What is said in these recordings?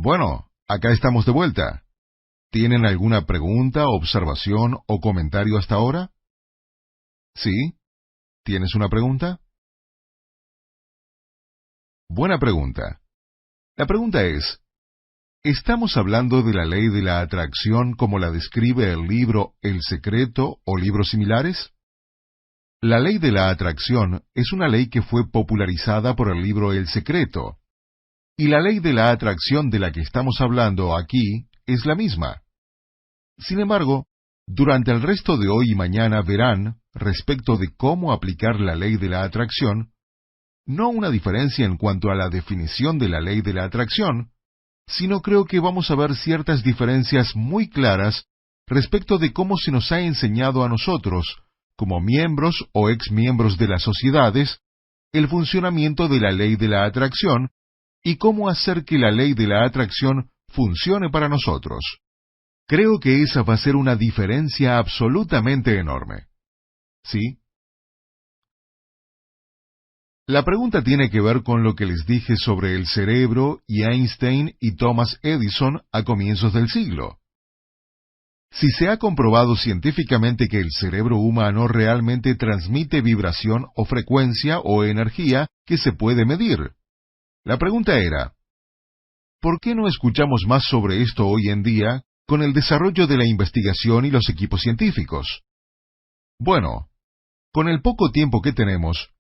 Bueno, acá estamos de vuelta. ¿Tienen alguna pregunta, observación o comentario hasta ahora? ¿Sí? ¿Tienes una pregunta? Buena pregunta. La pregunta es, ¿estamos hablando de la ley de la atracción como la describe el libro El Secreto o libros similares? La ley de la atracción es una ley que fue popularizada por el libro El Secreto. Y la ley de la atracción de la que estamos hablando aquí es la misma. Sin embargo, durante el resto de hoy y mañana verán, respecto de cómo aplicar la ley de la atracción, no una diferencia en cuanto a la definición de la ley de la atracción, sino creo que vamos a ver ciertas diferencias muy claras respecto de cómo se nos ha enseñado a nosotros, como miembros o exmiembros de las sociedades, el funcionamiento de la ley de la atracción y cómo hacer que la ley de la atracción funcione para nosotros. Creo que esa va a ser una diferencia absolutamente enorme. ¿Sí? La pregunta tiene que ver con lo que les dije sobre el cerebro y Einstein y Thomas Edison a comienzos del siglo. Si se ha comprobado científicamente que el cerebro humano realmente transmite vibración o frecuencia o energía que se puede medir. La pregunta era, ¿por qué no escuchamos más sobre esto hoy en día con el desarrollo de la investigación y los equipos científicos? Bueno, con el poco tiempo que tenemos,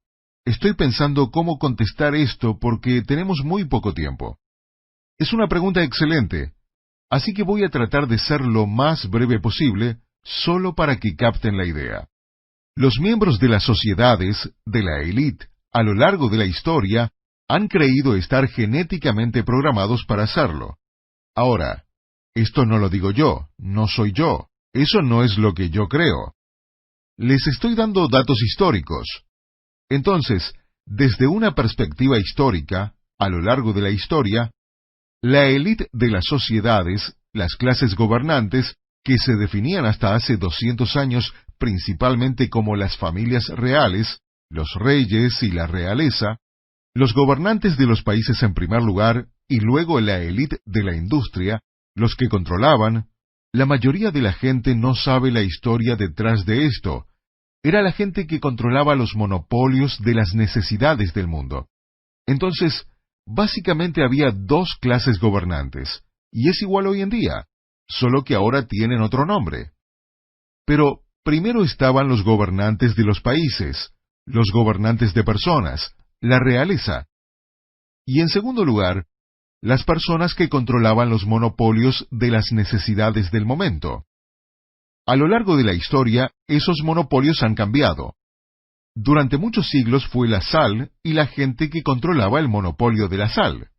estoy pensando cómo contestar esto porque tenemos muy poco tiempo. Es una pregunta excelente, así que voy a tratar de ser lo más breve posible, solo para que capten la idea. Los miembros de las sociedades, de la élite, a lo largo de la historia, han creído estar genéticamente programados para hacerlo. Ahora, esto no lo digo yo, no soy yo, eso no es lo que yo creo. Les estoy dando datos históricos. Entonces, desde una perspectiva histórica, a lo largo de la historia, la élite de las sociedades, las clases gobernantes, que se definían hasta hace 200 años principalmente como las familias reales, los reyes y la realeza, los gobernantes de los países en primer lugar, y luego la élite de la industria, los que controlaban, la mayoría de la gente no sabe la historia detrás de esto. Era la gente que controlaba los monopolios de las necesidades del mundo. Entonces, básicamente había dos clases gobernantes, y es igual hoy en día, solo que ahora tienen otro nombre. Pero primero estaban los gobernantes de los países, los gobernantes de personas, la realeza. Y en segundo lugar, las personas que controlaban los monopolios de las necesidades del momento. A lo largo de la historia, esos monopolios han cambiado. Durante muchos siglos fue la sal y la gente que controlaba el monopolio de la sal.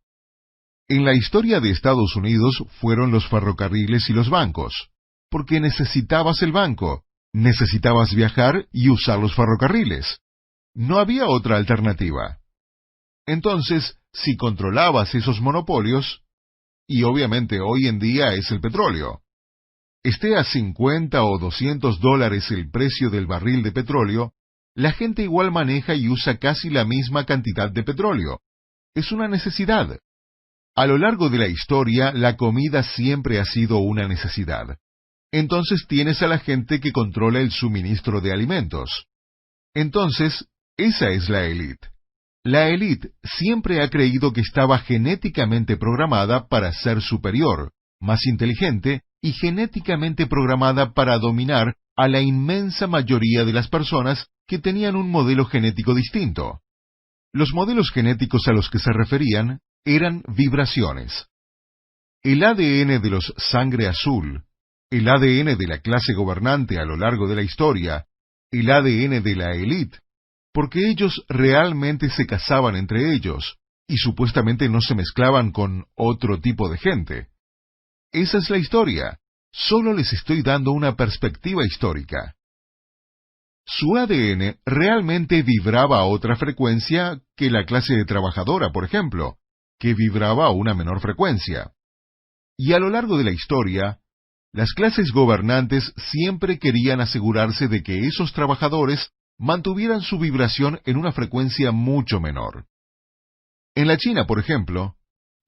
En la historia de Estados Unidos fueron los ferrocarriles y los bancos, porque necesitabas el banco, necesitabas viajar y usar los ferrocarriles. No había otra alternativa. Entonces, si controlabas esos monopolios, y obviamente hoy en día es el petróleo, esté a 50 o $200 el precio del barril de petróleo, la gente igual maneja y usa casi la misma cantidad de petróleo. Es una necesidad. A lo largo de la historia, la comida siempre ha sido una necesidad. Entonces tienes a la gente que controla el suministro de alimentos. Entonces, esa es la élite. La élite siempre ha creído que estaba genéticamente programada para ser superior, más inteligente y genéticamente programada para dominar a la inmensa mayoría de las personas que tenían un modelo genético distinto. Los modelos genéticos a los que se referían eran vibraciones. El ADN de los sangre azul, el ADN de la clase gobernante a lo largo de la historia, el ADN de la élite, porque ellos realmente se casaban entre ellos, y supuestamente no se mezclaban con otro tipo de gente. Esa es la historia. Solo les estoy dando una perspectiva histórica. Su ADN realmente vibraba a otra frecuencia que la clase trabajadora, por ejemplo, que vibraba a una menor frecuencia. Y a lo largo de la historia, las clases gobernantes siempre querían asegurarse de que esos trabajadores mantuvieran su vibración en una frecuencia mucho menor. En la China, por ejemplo,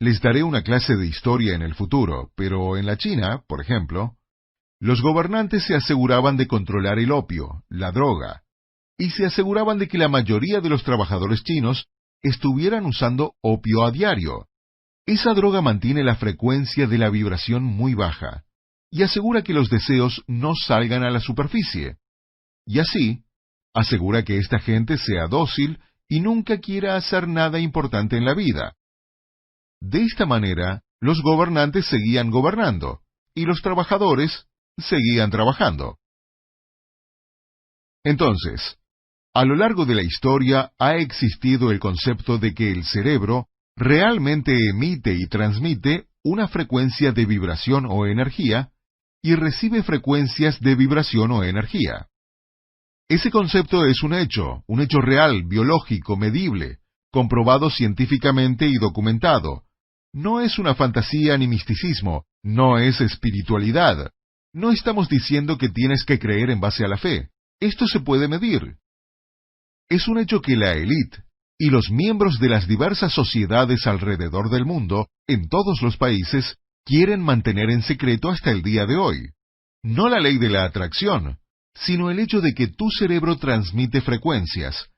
Les daré una clase de historia en el futuro, pero en la China, por ejemplo, los gobernantes se aseguraban de controlar el opio, la droga, y se aseguraban de que la mayoría de los trabajadores chinos estuvieran usando opio a diario. Esa droga mantiene la frecuencia de la vibración muy baja y asegura que los deseos no salgan a la superficie. Y así, asegura que esta gente sea dócil y nunca quiera hacer nada importante en la vida. De esta manera, los gobernantes seguían gobernando y los trabajadores seguían trabajando. Entonces, a lo largo de la historia ha existido el concepto de que el cerebro realmente emite y transmite una frecuencia de vibración o energía y recibe frecuencias de vibración o energía. Ese concepto es un hecho real, biológico, medible, comprobado científicamente y documentado. No es una fantasía ni misticismo, no es espiritualidad. No estamos diciendo que tienes que creer en base a la fe. Esto se puede medir. Es un hecho que la élite y los miembros de las diversas sociedades alrededor del mundo, en todos los países, quieren mantener en secreto hasta el día de hoy. No la ley de la atracción, sino el hecho de que tu cerebro transmite frecuencias.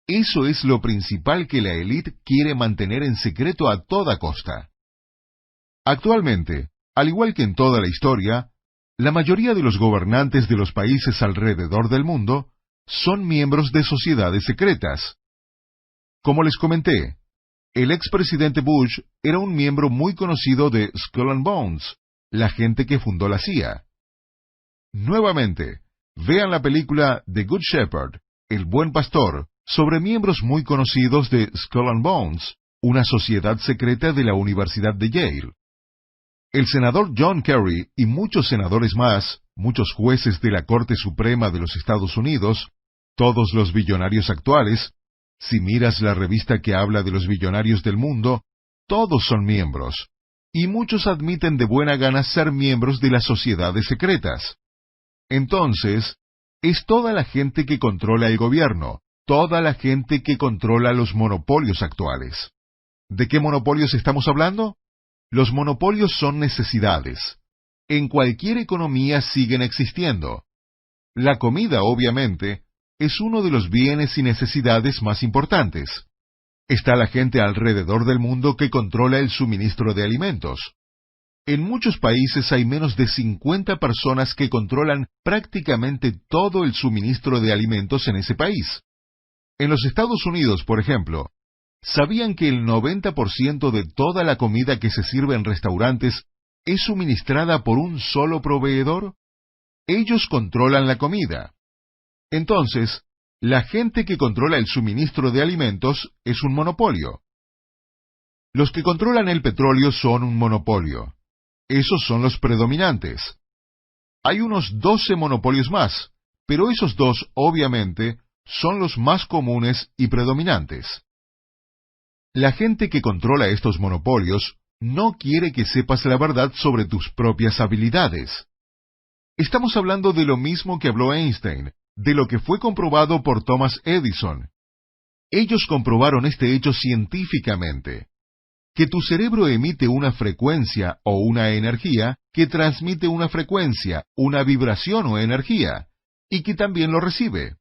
Eso es lo principal que la élite quiere mantener en secreto a toda costa. Actualmente, al igual que en toda la historia, la mayoría de los gobernantes de los países alrededor del mundo son miembros de sociedades secretas. Como les comenté, el expresidente Bush era un miembro muy conocido de Skull and Bones, la gente que fundó la CIA. Nuevamente, vean la película The Good Shepherd, El Buen Pastor, sobre miembros muy conocidos de Skull and Bones, una sociedad secreta de la Universidad de Yale. El senador John Kerry y muchos senadores más, muchos jueces de la Corte Suprema de los Estados Unidos, todos los billonarios actuales, si miras la revista que habla de los billonarios del mundo, todos son miembros, y muchos admiten de buena gana ser miembros de las sociedades secretas. Entonces, es toda la gente que controla el gobierno, toda la gente que controla los monopolios actuales. ¿De qué monopolios estamos hablando? Los monopolios son necesidades. En cualquier economía siguen existiendo. La comida, obviamente, es uno de los bienes y necesidades más importantes. Está la gente alrededor del mundo que controla el suministro de alimentos. En muchos países hay menos de 50 personas que controlan prácticamente todo el suministro de alimentos en ese país. En los Estados Unidos, por ejemplo, ¿sabían que el 90% de toda la comida que se sirve en restaurantes es suministrada por un solo proveedor? Ellos controlan la comida. Entonces, la gente que controla el suministro de alimentos es un monopolio. Los que controlan el petróleo son un monopolio. Esos son los predominantes. Hay unos 12 monopolios más, pero esos dos, obviamente, son los más comunes y predominantes. La gente que controla estos monopolios no quiere que sepas la verdad sobre tus propias habilidades. Estamos hablando de lo mismo que habló Einstein, de lo que fue comprobado por Thomas Edison. Ellos comprobaron este hecho científicamente, que tu cerebro emite una frecuencia o una energía que transmite una frecuencia, una vibración o energía, y que también lo recibe.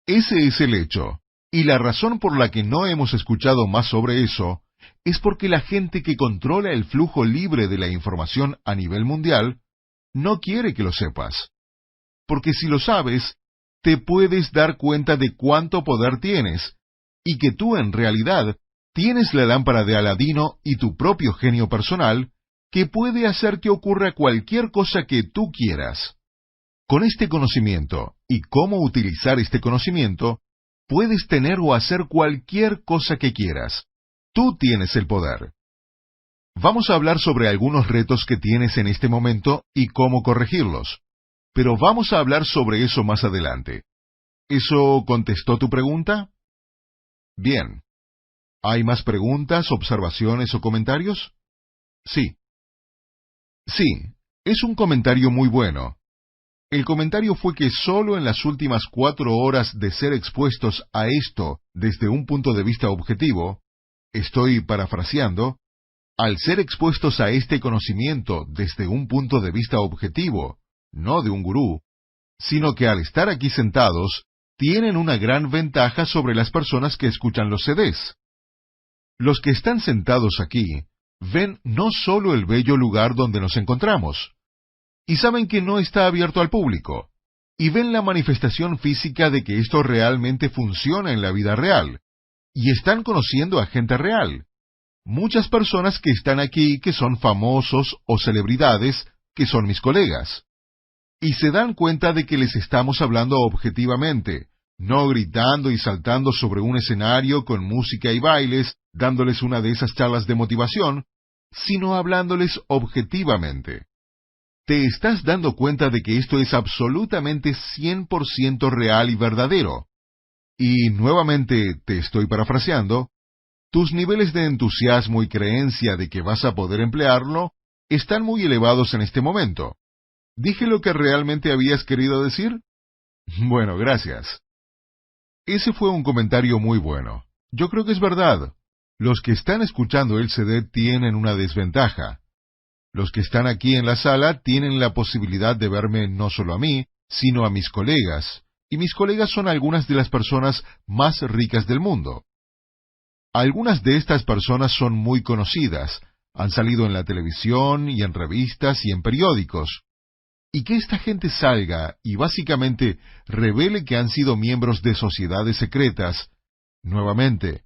Ese es el hecho, y la razón por la que no hemos escuchado más sobre eso es porque la gente que controla el flujo libre de la información a nivel mundial no quiere que lo sepas. Porque si lo sabes, te puedes dar cuenta de cuánto poder tienes, y que tú en realidad tienes la lámpara de Aladino y tu propio genio personal, que puede hacer que ocurra cualquier cosa que tú quieras. Con este conocimiento, y cómo utilizar este conocimiento, puedes tener o hacer cualquier cosa que quieras. Tú tienes el poder. Vamos a hablar sobre algunos retos que tienes en este momento y cómo corregirlos. Pero vamos a hablar sobre eso más adelante. ¿Eso contestó tu pregunta? Bien. ¿Hay más preguntas, observaciones o comentarios? Sí. Sí, es un comentario muy bueno. El comentario fue que solo en las últimas 4 horas de ser expuestos a esto desde un punto de vista objetivo, estoy parafraseando, Al ser expuestos a este conocimiento desde un punto de vista objetivo, no de un gurú, sino que al estar aquí sentados, tienen una gran ventaja sobre las personas que escuchan los CDs. Los que están sentados aquí ven no solo el bello lugar donde nos encontramos, y saben que no está abierto al público, y ven la manifestación física de que esto realmente funciona en la vida real, y están conociendo a gente real. Muchas personas que están aquí que son famosos o celebridades, que son mis colegas. Y se dan cuenta de que les estamos hablando objetivamente, no gritando y saltando sobre un escenario con música y bailes, dándoles una de esas charlas de motivación, sino hablándoles objetivamente. Te estás dando cuenta de que esto es absolutamente 100% real y verdadero. Y nuevamente te estoy parafraseando, tus niveles de entusiasmo y creencia de que vas a poder emplearlo están muy elevados en este momento. ¿Dije lo que realmente habías querido decir? Bueno, gracias. Ese fue un comentario muy bueno. Yo creo que es verdad. Los que están escuchando el CD tienen una desventaja. Los que están aquí en la sala tienen la posibilidad de verme no solo a mí, sino a mis colegas, y mis colegas son algunas de las personas más ricas del mundo. Algunas de estas personas son muy conocidas, han salido en la televisión y en revistas y en periódicos. Y que esta gente salga y básicamente revele que han sido miembros de sociedades secretas. Nuevamente,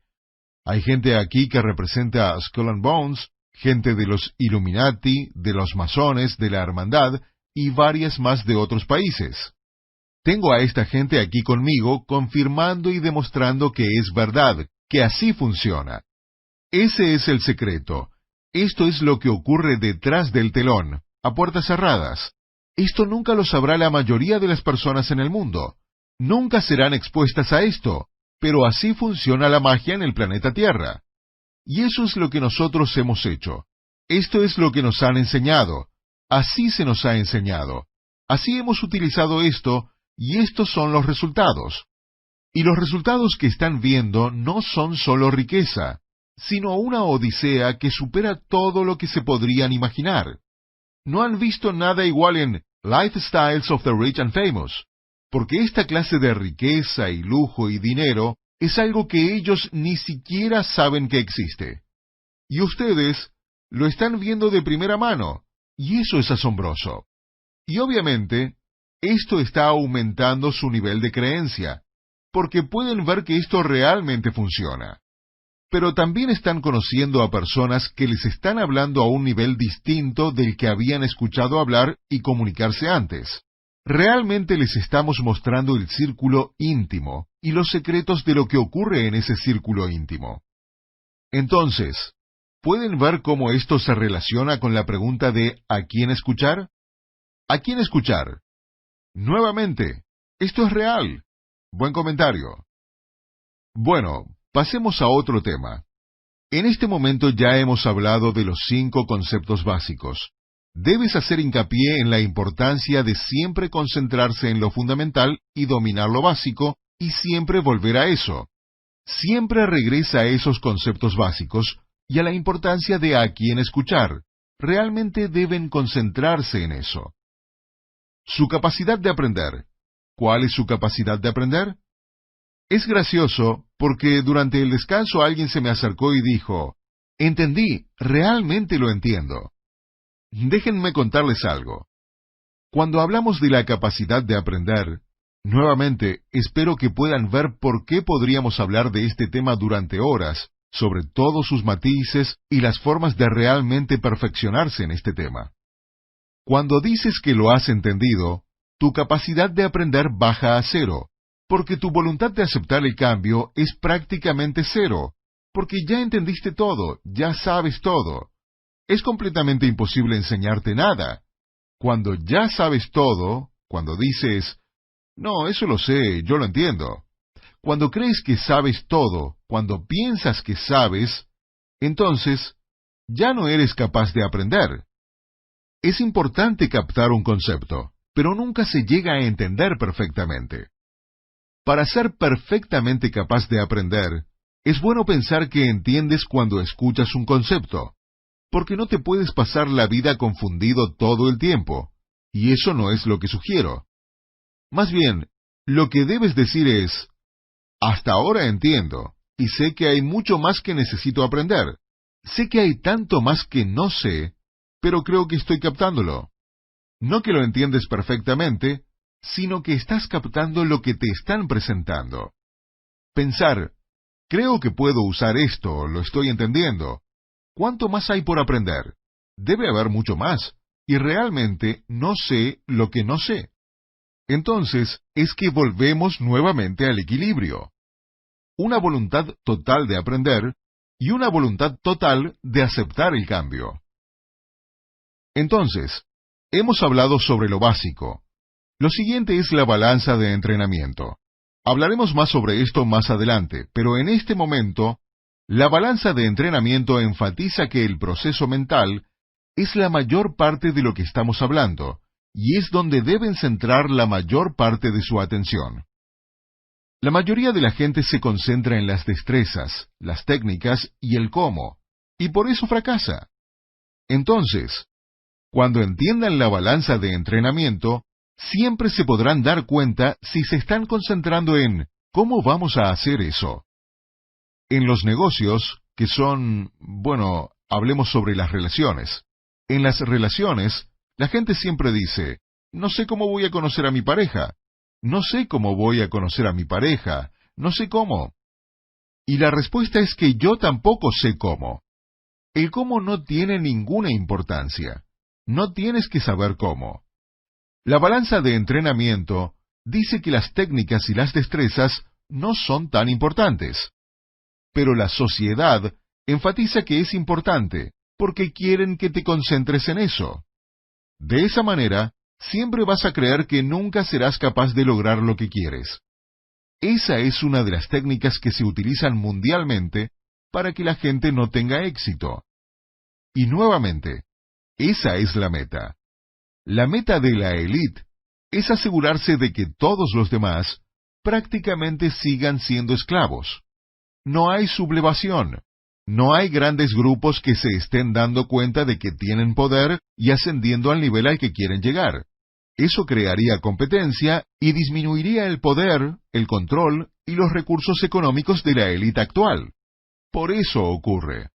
hay gente aquí que representa a Skull and Bones, gente de los Illuminati, de los masones, de la Hermandad y varias más de otros países. Tengo a esta gente aquí conmigo confirmando y demostrando que es verdad, que así funciona. Ese es el secreto. Esto es lo que ocurre detrás del telón, a puertas cerradas. Esto nunca lo sabrá la mayoría de las personas en el mundo. Nunca serán expuestas a esto, pero así funciona la magia en el planeta Tierra. Y eso es lo que nosotros hemos hecho. Esto es lo que nos han enseñado. Así se nos ha enseñado. Así hemos utilizado esto, y estos son los resultados. Y los resultados que están viendo no son solo riqueza, sino una odisea que supera todo lo que se podrían imaginar. No han visto nada igual en Lifestyles of the Rich and Famous, porque esta clase de riqueza y lujo y dinero es algo que ellos ni siquiera saben que existe. Y ustedes lo están viendo de primera mano, y eso es asombroso. Y obviamente, esto está aumentando su nivel de creencia, porque pueden ver que esto realmente funciona. Pero también están conociendo a personas que les están hablando a un nivel distinto del que habían escuchado hablar y comunicarse antes. Realmente les estamos mostrando el círculo íntimo y los secretos de lo que ocurre en ese círculo íntimo. Entonces, ¿pueden ver cómo esto se relaciona con la pregunta de ¿a quién escuchar? ¿A quién escuchar? Nuevamente, esto es real. Buen comentario. Bueno, pasemos a otro tema. En este momento ya hemos hablado de los 5 conceptos básicos. Debes hacer hincapié en la importancia de siempre concentrarse en lo fundamental y dominar lo básico, y siempre volver a eso. Siempre regresa a esos conceptos básicos y a la importancia de a quién escuchar. Realmente deben concentrarse en eso. Su capacidad de aprender. ¿Cuál es su capacidad de aprender? Es gracioso porque durante el descanso alguien se me acercó y dijo, «Entendí, realmente lo entiendo». Déjenme contarles algo. Cuando hablamos de la capacidad de aprender, nuevamente espero que puedan ver por qué podríamos hablar de este tema durante horas, sobre todos sus matices y las formas de realmente perfeccionarse en este tema. Cuando dices que lo has entendido, tu capacidad de aprender baja a 0, porque tu voluntad de aceptar el cambio es prácticamente 0, porque ya entendiste todo, ya sabes todo. Es completamente imposible enseñarte nada. Cuando ya sabes todo, cuando dices, no, eso lo sé, yo lo entiendo. Cuando crees que sabes todo, cuando piensas que sabes, entonces ya no eres capaz de aprender. Es importante captar un concepto, pero nunca se llega a entender perfectamente. Para ser perfectamente capaz de aprender, es bueno pensar que entiendes cuando escuchas un concepto. porque no te puedes pasar la vida confundido todo el tiempo, y eso no es lo que sugiero. Más bien, lo que debes decir es, hasta ahora entiendo, y sé que hay mucho más que necesito aprender. Sé que hay tanto más que no sé, pero creo que estoy captándolo. No que lo entiendes perfectamente, sino que estás captando lo que te están presentando. Pensar, creo que puedo usar esto, lo estoy entendiendo. ¿Cuánto más hay por aprender? Debe haber mucho más, y realmente no sé lo que no sé. Entonces, es que volvemos nuevamente al equilibrio. Una voluntad total de aprender y una voluntad total de aceptar el cambio. Entonces, hemos hablado sobre lo básico. Lo siguiente es la balanza de entrenamiento. Hablaremos más sobre esto más adelante, pero en este momento, la balanza de entrenamiento enfatiza que el proceso mental es la mayor parte de lo que estamos hablando, y es donde deben centrar la mayor parte de su atención. La mayoría de la gente se concentra en las destrezas, las técnicas y el cómo, y por eso fracasa. Entonces, cuando entiendan la balanza de entrenamiento, siempre se podrán dar cuenta si se están concentrando en ¿cómo vamos a hacer eso? En los negocios, que son, bueno, hablemos sobre las relaciones. En las relaciones, la gente siempre dice, no sé cómo voy a conocer a mi pareja, no sé cómo voy a conocer a mi pareja, no sé cómo. Y la respuesta es que yo tampoco sé cómo. El cómo no tiene ninguna importancia. No tienes que saber cómo. La balanza de entrenamiento dice que las técnicas y las destrezas no son tan importantes. Pero la sociedad enfatiza que es importante, porque quieren que te concentres en eso. De esa manera, siempre vas a creer que nunca serás capaz de lograr lo que quieres. Esa es una de las técnicas que se utilizan mundialmente para que la gente no tenga éxito. Y nuevamente, esa es la meta. La meta de la élite es asegurarse de que todos los demás prácticamente sigan siendo esclavos. No hay sublevación. No hay grandes grupos que se estén dando cuenta de que tienen poder y ascendiendo al nivel al que quieren llegar. Eso crearía competencia y disminuiría el poder, el control y los recursos económicos de la élite actual. Por eso ocurre.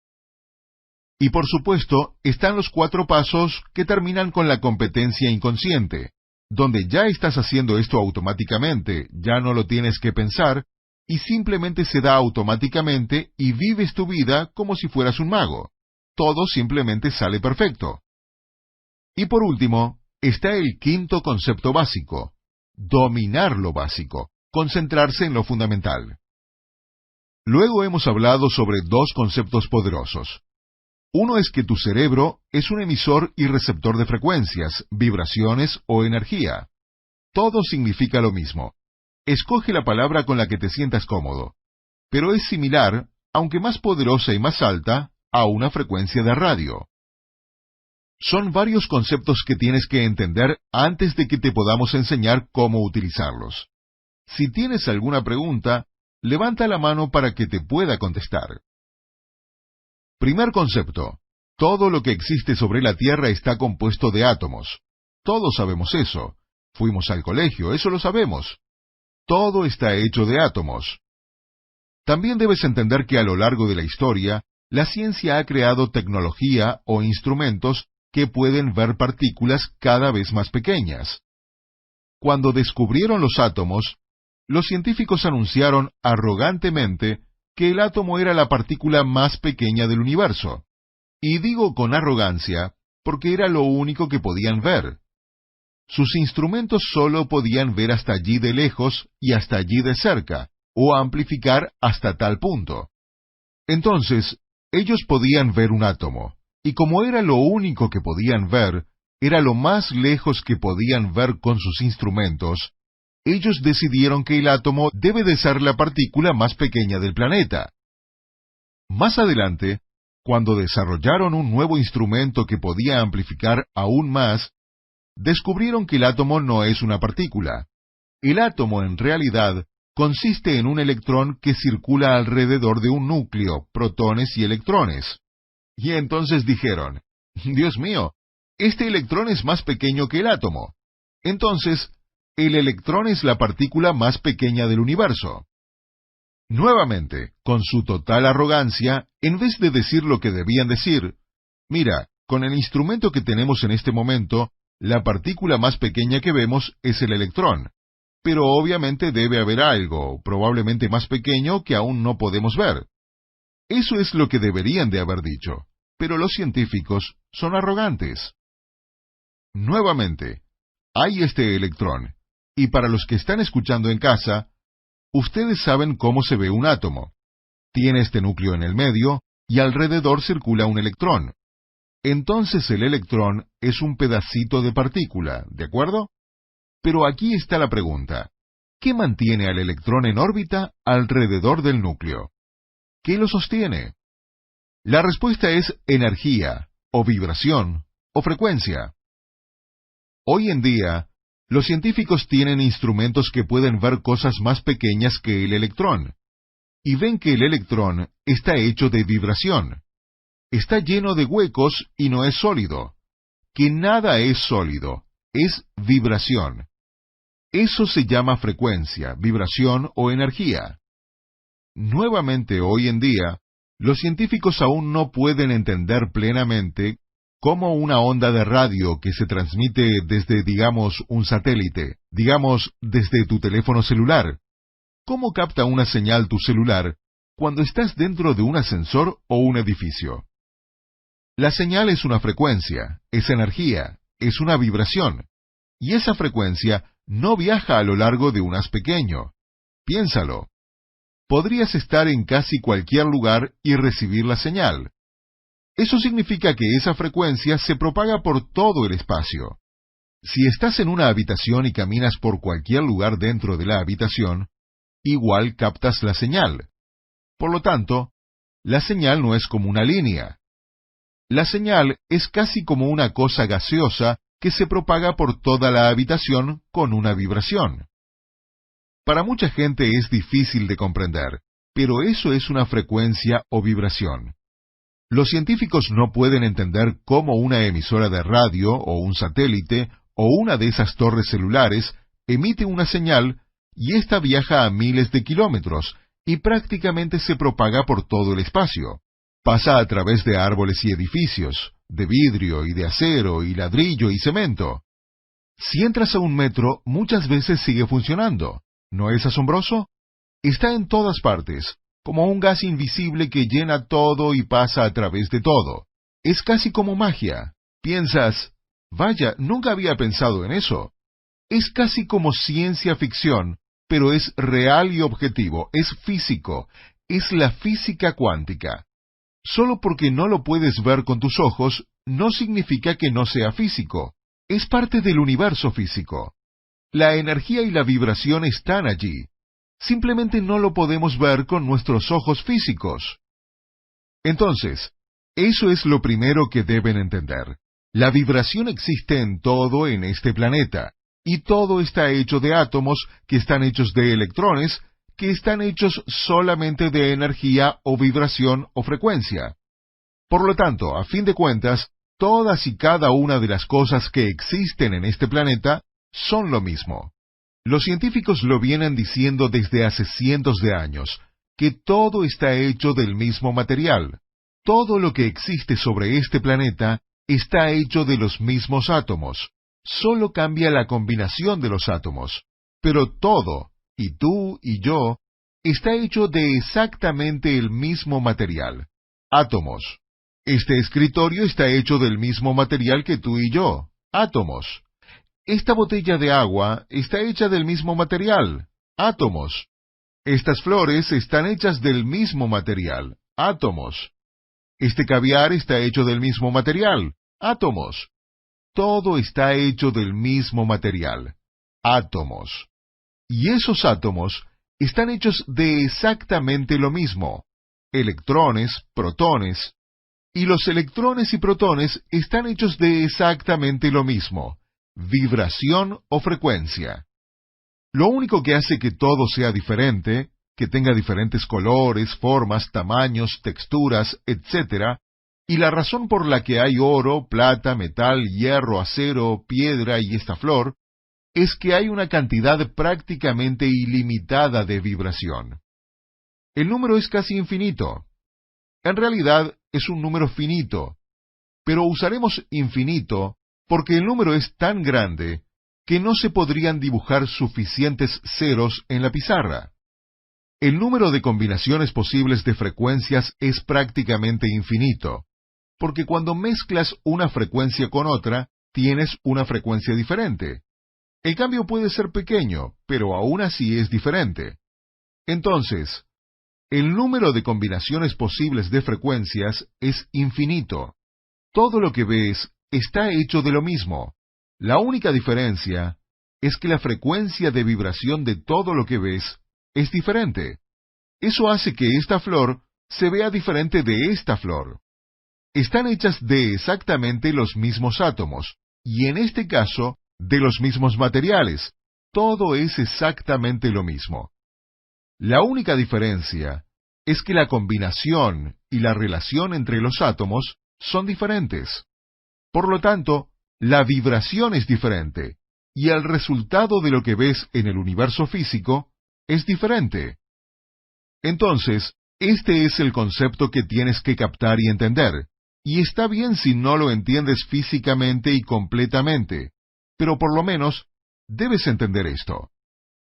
Y por supuesto, están los 4 pasos que terminan con la competencia inconsciente, donde ya estás haciendo esto automáticamente, ya no lo tienes que pensar, y simplemente se da automáticamente y vives tu vida como si fueras un mago. Todo simplemente sale perfecto. Y por último, está el 5º concepto básico: dominar lo básico, concentrarse en lo fundamental. Luego hemos hablado sobre 2 conceptos poderosos. Uno es que tu cerebro es un emisor y receptor de frecuencias, vibraciones o energía. Todo significa lo mismo. Escoge la palabra con la que te sientas cómodo. Pero es similar, aunque más poderosa y más alta, a una frecuencia de radio. Son varios conceptos que tienes que entender antes de que te podamos enseñar cómo utilizarlos. Si tienes alguna pregunta, levanta la mano para que te pueda contestar. Primer concepto. Todo lo que existe sobre la Tierra está compuesto de átomos. Todos sabemos eso. Fuimos al colegio, eso lo sabemos. Todo está hecho de átomos. También debes entender que a lo largo de la historia, la ciencia ha creado tecnología o instrumentos que pueden ver partículas cada vez más pequeñas. Cuando descubrieron los átomos, los científicos anunciaron arrogantemente que el átomo era la partícula más pequeña del universo. Y digo con arrogancia porque era lo único que podían ver. Sus instrumentos solo podían ver hasta allí de lejos y hasta allí de cerca, o amplificar hasta tal punto. Entonces, ellos podían ver un átomo, y como era lo único que podían ver, era lo más lejos que podían ver con sus instrumentos, ellos decidieron que el átomo debe de ser la partícula más pequeña del planeta. Más adelante, cuando desarrollaron un nuevo instrumento que podía amplificar aún más, descubrieron que el átomo no es una partícula. El átomo en realidad consiste en un electrón que circula alrededor de un núcleo, protones y electrones. Y entonces dijeron, Dios mío, este electrón es más pequeño que el átomo. Entonces, el electrón es la partícula más pequeña del universo. Nuevamente, con su total arrogancia, en vez de decir lo que debían decir, mira, con el instrumento que tenemos en este momento, la partícula más pequeña que vemos es el electrón. Pero obviamente debe haber algo, probablemente más pequeño, que aún no podemos ver. Eso es lo que deberían de haber dicho, pero los científicos son arrogantes. Nuevamente, hay este electrón, y para los que están escuchando en casa, ustedes saben cómo se ve un átomo. Tiene este núcleo en el medio, y alrededor circula un electrón. Entonces el electrón es un pedacito de partícula, ¿de acuerdo? Pero aquí está la pregunta. ¿Qué mantiene al electrón en órbita alrededor del núcleo? ¿Qué lo sostiene? La respuesta es energía, o vibración, o frecuencia. Hoy en día, los científicos tienen instrumentos que pueden ver cosas más pequeñas que el electrón, y ven que el electrón está hecho de vibración. Está lleno de huecos y no es sólido. Que nada es sólido, es vibración. Eso se llama frecuencia, vibración o energía. Nuevamente hoy en día, los científicos aún no pueden entender plenamente cómo una onda de radio que se transmite desde, digamos, un satélite, digamos, desde tu teléfono celular, cómo capta una señal tu celular cuando estás dentro de un ascensor o un edificio. La señal es una frecuencia, es energía, es una vibración, y esa frecuencia no viaja a lo largo de un haz pequeño. Piénsalo. Podrías estar en casi cualquier lugar y recibir la señal. Eso significa que esa frecuencia se propaga por todo el espacio. Si estás en una habitación y caminas por cualquier lugar dentro de la habitación, igual captas la señal. Por lo tanto, la señal no es como una línea. La señal es casi como una cosa gaseosa que se propaga por toda la habitación con una vibración. Para mucha gente es difícil de comprender, pero eso es una frecuencia o vibración. Los científicos no pueden entender cómo una emisora de radio o un satélite o una de esas torres celulares emite una señal y ésta viaja a miles de kilómetros y prácticamente se propaga por todo el espacio. Pasa a través de árboles y edificios, de vidrio y de acero y ladrillo y cemento. Si entras a un metro, muchas veces sigue funcionando. ¿No es asombroso? Está en todas partes, como un gas invisible que llena todo y pasa a través de todo. Es casi como magia. Piensas, vaya, nunca había pensado en eso. Es casi como ciencia ficción, pero es real y objetivo, es físico, es la física cuántica. Solo porque no lo puedes ver con tus ojos, no significa que no sea físico. Es parte del universo físico. La energía y la vibración están allí. Simplemente no lo podemos ver con nuestros ojos físicos. Entonces, eso es lo primero que deben entender. La vibración existe en todo en este planeta, y todo está hecho de átomos que están hechos de electrones, que están hechos solamente de energía o vibración o frecuencia. Por lo tanto, a fin de cuentas, todas y cada una de las cosas que existen en este planeta son lo mismo. Los científicos lo vienen diciendo desde hace cientos de años, que todo está hecho del mismo material. Todo lo que existe sobre este planeta está hecho de los mismos átomos. Solo cambia la combinación de los átomos. Pero todo, y tú y yo, está hecho de exactamente el mismo material. Átomos. Este escritorio está hecho del mismo material que tú y yo. Átomos. Esta botella de agua está hecha del mismo material. Átomos. Estas flores están hechas del mismo material. Átomos. Este caviar está hecho del mismo material. Átomos. Todo está hecho del mismo material. Átomos. Y esos átomos están hechos de exactamente lo mismo. Electrones, protones. Y los electrones y protones están hechos de exactamente lo mismo. Vibración o frecuencia. Lo único que hace que todo sea diferente, que tenga diferentes colores, formas, tamaños, texturas, etc., Y la razón por la que hay oro, plata, metal, hierro, acero, piedra y esta flor, es que hay una cantidad prácticamente ilimitada de vibración. El número es casi infinito. En realidad es un número finito, pero usaremos infinito porque el número es tan grande que no se podrían dibujar suficientes ceros en la pizarra. El número de combinaciones posibles de frecuencias es prácticamente infinito, porque cuando mezclas una frecuencia con otra, tienes una frecuencia diferente. El cambio puede ser pequeño, pero aún así es diferente. Entonces, el número de combinaciones posibles de frecuencias es infinito. Todo lo que ves está hecho de lo mismo. La única diferencia es que la frecuencia de vibración de todo lo que ves es diferente. Eso hace que esta flor se vea diferente de esta flor. Están hechas de exactamente los mismos átomos, y en este caso, de los mismos materiales. Todo es exactamente lo mismo. La única diferencia es que la combinación y la relación entre los átomos son diferentes. Por lo tanto, la vibración es diferente, y el resultado de lo que ves en el universo físico es diferente. Entonces, este es el concepto que tienes que captar y entender, y está bien si no lo entiendes físicamente y completamente, pero por lo menos debes entender esto.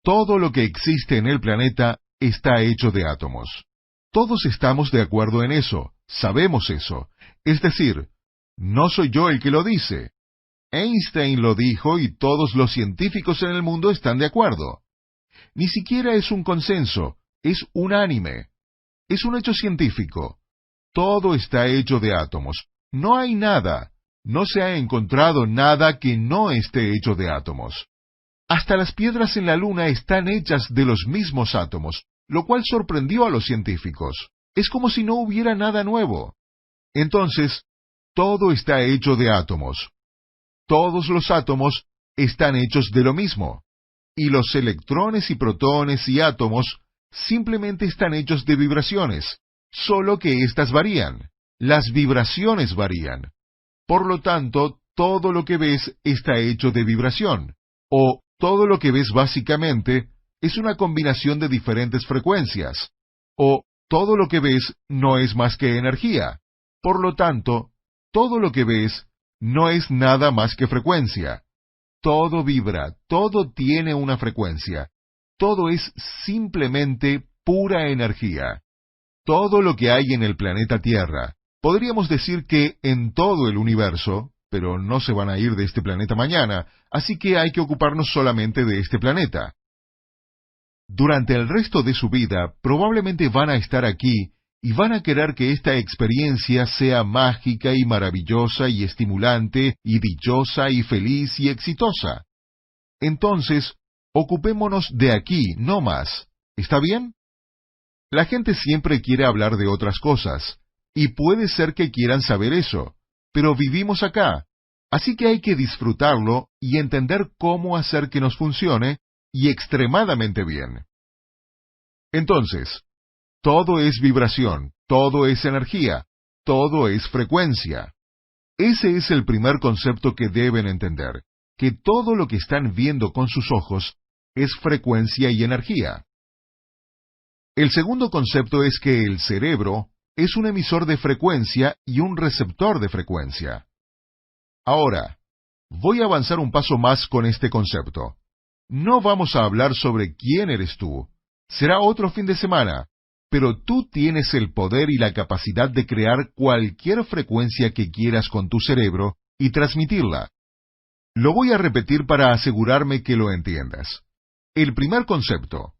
Todo lo que existe en el planeta está hecho de átomos. Todos estamos de acuerdo en eso, sabemos eso. Es decir, no soy yo el que lo dice. Einstein lo dijo y todos los científicos en el mundo están de acuerdo. Ni siquiera es un consenso, es unánime. Es un hecho científico. Todo está hecho de átomos. No hay nada, no se ha encontrado nada que no esté hecho de átomos. Hasta las piedras en la Luna están hechas de los mismos átomos, lo cual sorprendió a los científicos. Es como si no hubiera nada nuevo. Entonces, todo está hecho de átomos. Todos los átomos están hechos de lo mismo. Y los electrones y protones y átomos simplemente están hechos de vibraciones, solo que éstas varían. Las vibraciones varían. Por lo tanto, todo lo que ves está hecho de vibración, o todo lo que ves básicamente es una combinación de diferentes frecuencias, o todo lo que ves no es más que energía. Por lo tanto, todo lo que ves no es nada más que frecuencia. Todo vibra, todo tiene una frecuencia. Todo es simplemente pura energía. Todo lo que hay en el planeta Tierra, podríamos decir que en todo el universo, pero no se van a ir de este planeta mañana, así que hay que ocuparnos solamente de este planeta. Durante el resto de su vida, probablemente van a estar aquí y van a querer que esta experiencia sea mágica y maravillosa y estimulante y dichosa y feliz y exitosa. Entonces, ocupémonos de aquí, no más. ¿Está bien? La gente siempre quiere hablar de otras cosas, y puede ser que quieran saber eso, pero vivimos acá, así que hay que disfrutarlo y entender cómo hacer que nos funcione, y extremadamente bien. Entonces, todo es vibración, todo es energía, todo es frecuencia. Ese es el primer concepto que deben entender, que todo lo que están viendo con sus ojos es frecuencia y energía. El segundo concepto es que el cerebro es un emisor de frecuencia y un receptor de frecuencia. Ahora, voy a avanzar un paso más con este concepto. No vamos a hablar sobre quién eres tú. Será otro fin de semana, pero tú tienes el poder y la capacidad de crear cualquier frecuencia que quieras con tu cerebro y transmitirla. Lo voy a repetir para asegurarme que lo entiendas. El primer concepto.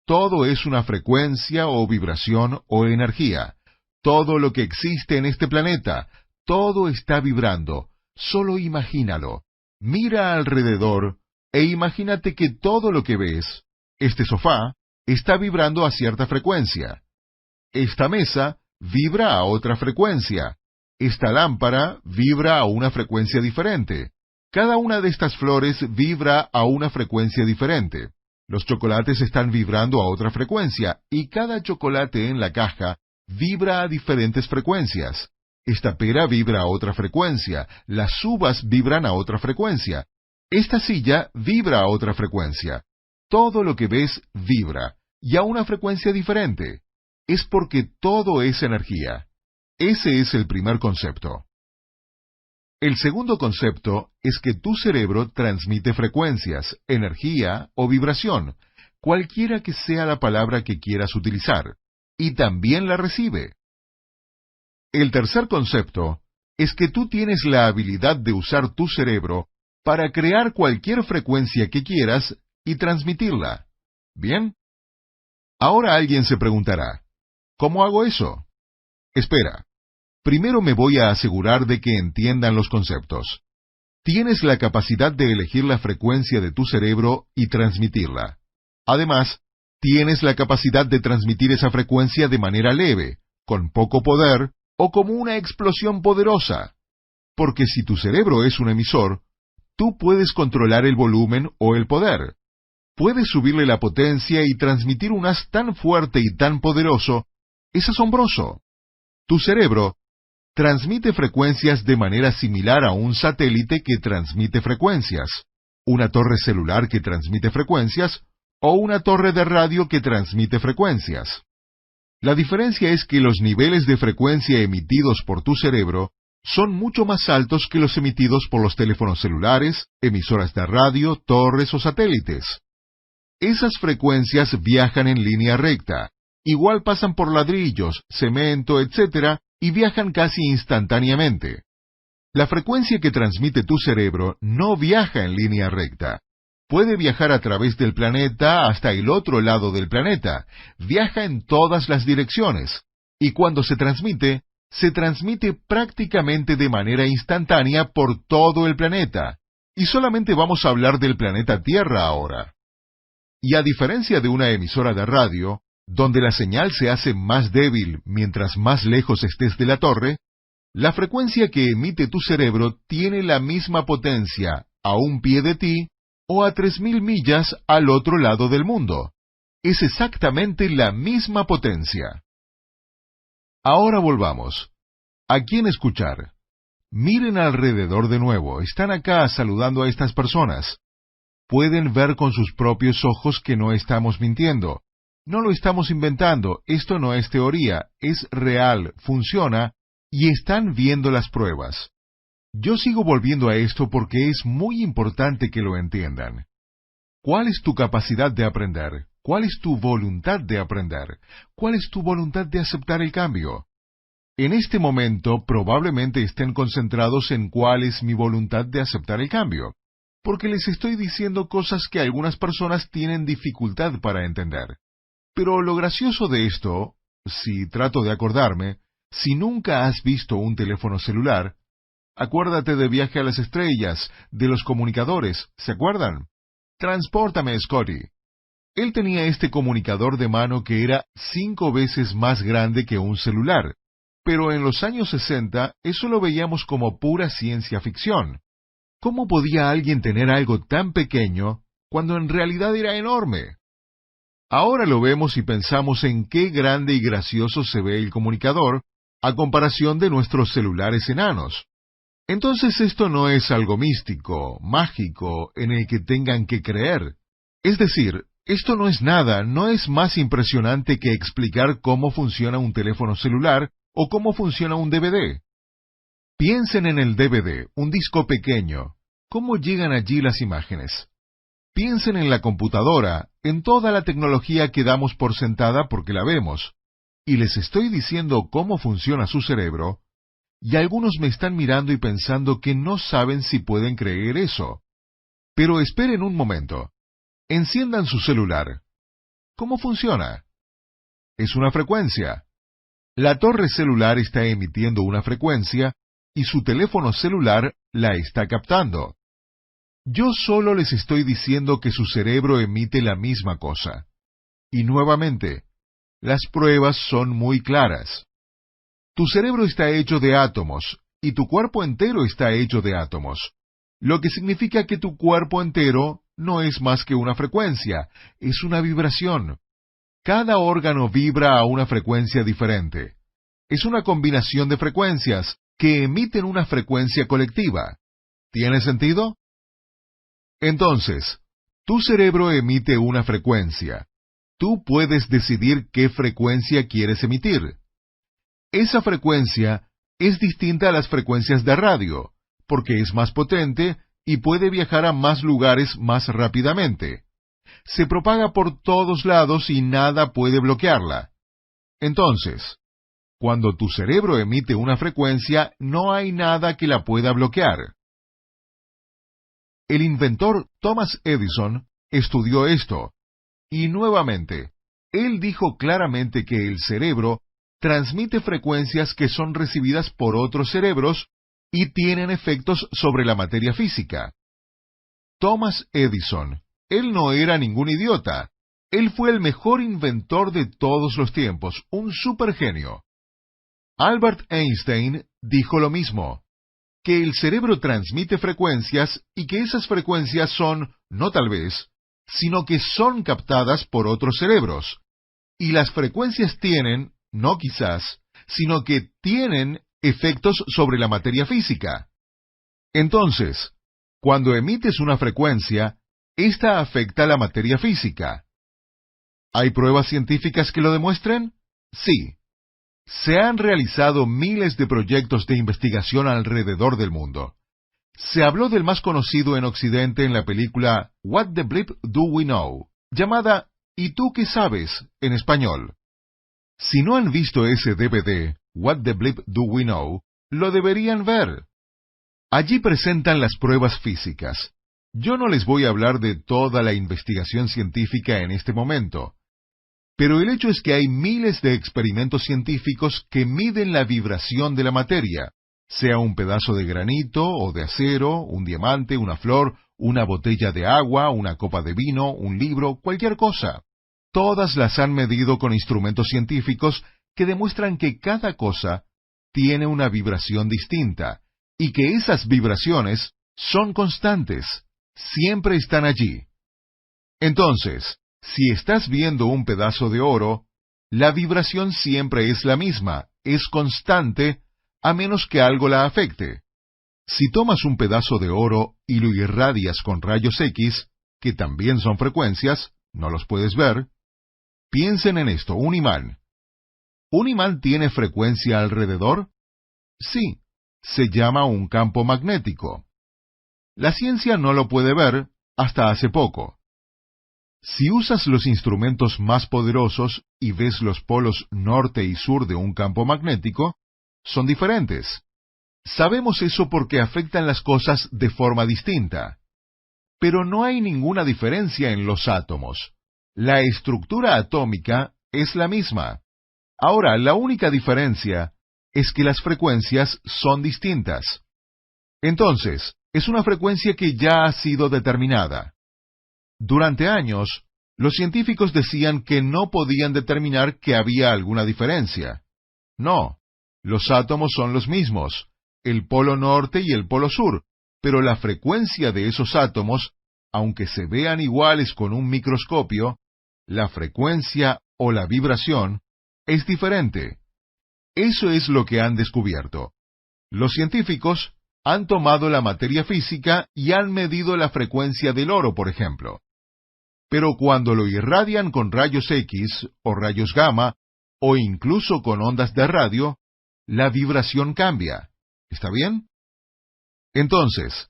Todo es una frecuencia o vibración o energía. Todo lo que existe en este planeta, todo está vibrando. Solo imagínalo. Mira alrededor e imagínate que todo lo que ves, este sofá, está vibrando a cierta frecuencia. Esta mesa vibra a otra frecuencia. Esta lámpara vibra a una frecuencia diferente. Cada una de estas flores vibra a una frecuencia diferente. Los chocolates están vibrando a otra frecuencia, y cada chocolate en la caja vibra a diferentes frecuencias. Esta pera vibra a otra frecuencia, las uvas vibran a otra frecuencia, esta silla vibra a otra frecuencia. Todo lo que ves vibra, y a una frecuencia diferente. Es porque todo es energía. Ese es el primer concepto. El segundo concepto es que tu cerebro transmite frecuencias, energía o vibración, cualquiera que sea la palabra que quieras utilizar, y también la recibe. El tercer concepto es que tú tienes la habilidad de usar tu cerebro para crear cualquier frecuencia que quieras y transmitirla. ¿Bien? Ahora alguien se preguntará, ¿cómo hago eso? Espera. Primero me voy a asegurar de que entiendan los conceptos. Tienes la capacidad de elegir la frecuencia de tu cerebro y transmitirla. Además, tienes la capacidad de transmitir esa frecuencia de manera leve, con poco poder o como una explosión poderosa. Porque si tu cerebro es un emisor, tú puedes controlar el volumen o el poder. Puedes subirle la potencia y transmitir un haz tan fuerte y tan poderoso. Es asombroso. Tu cerebro transmite frecuencias de manera similar a un satélite que transmite frecuencias, una torre celular que transmite frecuencias, o una torre de radio que transmite frecuencias. La diferencia es que los niveles de frecuencia emitidos por tu cerebro son mucho más altos que los emitidos por los teléfonos celulares, emisoras de radio, torres o satélites. Esas frecuencias viajan en línea recta, igual pasan por ladrillos, cemento, etc., y viajan casi instantáneamente. La frecuencia que transmite tu cerebro no viaja en línea recta. Puede viajar a través del planeta hasta el otro lado del planeta. Viaja en todas las direcciones. Y cuando se transmite prácticamente de manera instantánea por todo el planeta. Y solamente vamos a hablar del planeta Tierra ahora. Y a diferencia de una emisora de radio, donde la señal se hace más débil mientras más lejos estés de la torre, la frecuencia que emite tu cerebro tiene la misma potencia a un pie de ti o a 3000 millas al otro lado del mundo. Es exactamente la misma potencia. Ahora volvamos. ¿A quién escuchar? Miren alrededor de nuevo. Están acá saludando a estas personas. Pueden ver con sus propios ojos que no estamos mintiendo. No lo estamos inventando, esto no es teoría, es real, funciona, y están viendo las pruebas. Yo sigo volviendo a esto porque es muy importante que lo entiendan. ¿Cuál es tu capacidad de aprender? ¿Cuál es tu voluntad de aprender? ¿Cuál es tu voluntad de aceptar el cambio? En este momento probablemente estén concentrados en cuál es mi voluntad de aceptar el cambio, porque les estoy diciendo cosas que algunas personas tienen dificultad para entender. Pero lo gracioso de esto, si trato de acordarme, si nunca has visto un teléfono celular, acuérdate de Viaje a las Estrellas, de los comunicadores, ¿se acuerdan? Transpórtame, Scotty. Él tenía este comunicador de mano que era 5 veces más grande que un celular, pero en los años 60 eso lo veíamos como pura ciencia ficción. ¿Cómo podía alguien tener algo tan pequeño cuando en realidad era enorme? Ahora lo vemos y pensamos en qué grande y gracioso se ve el comunicador a comparación de nuestros celulares enanos. Entonces esto no es algo místico, mágico, en el que tengan que creer. Es decir, esto no es nada, no es más impresionante que explicar cómo funciona un teléfono celular o cómo funciona un DVD. Piensen en el DVD, un disco pequeño. ¿Cómo llegan allí las imágenes? Piensen en la computadora, en toda la tecnología que damos por sentada porque la vemos. Y les estoy diciendo cómo funciona su cerebro, y algunos me están mirando y pensando que no saben si pueden creer eso. Pero esperen un momento. Enciendan su celular. ¿Cómo funciona? Es una frecuencia. La torre celular está emitiendo una frecuencia, y su teléfono celular la está captando. Yo solo les estoy diciendo que su cerebro emite la misma cosa. Y nuevamente, las pruebas son muy claras. Tu cerebro está hecho de átomos, y tu cuerpo entero está hecho de átomos, lo que significa que tu cuerpo entero no es más que una frecuencia, es una vibración. Cada órgano vibra a una frecuencia diferente. Es una combinación de frecuencias que emiten una frecuencia colectiva. ¿Tiene sentido? Entonces, tu cerebro emite una frecuencia. Tú puedes decidir qué frecuencia quieres emitir. Esa frecuencia es distinta a las frecuencias de radio, porque es más potente y puede viajar a más lugares más rápidamente. Se propaga por todos lados y nada puede bloquearla. Entonces, cuando tu cerebro emite una frecuencia, no hay nada que la pueda bloquear. El inventor Thomas Edison estudió esto, y nuevamente, él dijo claramente que el cerebro transmite frecuencias que son recibidas por otros cerebros y tienen efectos sobre la materia física. Thomas Edison, él no era ningún idiota. Él fue el mejor inventor de todos los tiempos, un supergenio. Albert Einstein dijo lo mismo, que el cerebro transmite frecuencias y que esas frecuencias son, no tal vez, sino que son captadas por otros cerebros. Y las frecuencias tienen, no quizás, sino que tienen efectos sobre la materia física. Entonces, cuando emites una frecuencia, esta afecta la materia física. ¿Hay pruebas científicas que lo demuestren? Sí. Se han realizado miles de proyectos de investigación alrededor del mundo. Se habló del más conocido en Occidente en la película What the Bleep Do We Know, llamada ¿Y tú qué sabes? En español. Si no han visto ese DVD, What the Bleep Do We Know, lo deberían ver. Allí presentan las pruebas físicas. Yo no les voy a hablar de toda la investigación científica en este momento. Pero el hecho es que hay miles de experimentos científicos que miden la vibración de la materia, sea un pedazo de granito o de acero, un diamante, una flor, una botella de agua, una copa de vino, un libro, cualquier cosa. Todas las han medido con instrumentos científicos que demuestran que cada cosa tiene una vibración distinta y que esas vibraciones son constantes, siempre están allí. Entonces, si estás viendo un pedazo de oro, la vibración siempre es la misma, es constante, a menos que algo la afecte. Si tomas un pedazo de oro y lo irradias con rayos X, que también son frecuencias, no los puedes ver, piensen en esto, un imán. ¿Un imán tiene frecuencia alrededor? Sí, se llama un campo magnético. La ciencia no lo puede ver hasta hace poco. Si usas los instrumentos más poderosos y ves los polos norte y sur de un campo magnético, son diferentes. Sabemos eso porque afectan las cosas de forma distinta. Pero no hay ninguna diferencia en los átomos. La estructura atómica es la misma. Ahora, la única diferencia es que las frecuencias son distintas. Entonces, es una frecuencia que ya ha sido determinada. Durante años, los científicos decían que no podían determinar que había alguna diferencia. No, los átomos son los mismos, el polo norte y el polo sur, pero la frecuencia de esos átomos, aunque se vean iguales con un microscopio, la frecuencia o la vibración es diferente. Eso es lo que han descubierto. Los científicos han tomado la materia física y han medido la frecuencia del oro, por ejemplo. Pero cuando lo irradian con rayos X o rayos gamma, o incluso con ondas de radio, la vibración cambia. ¿Está bien? Entonces,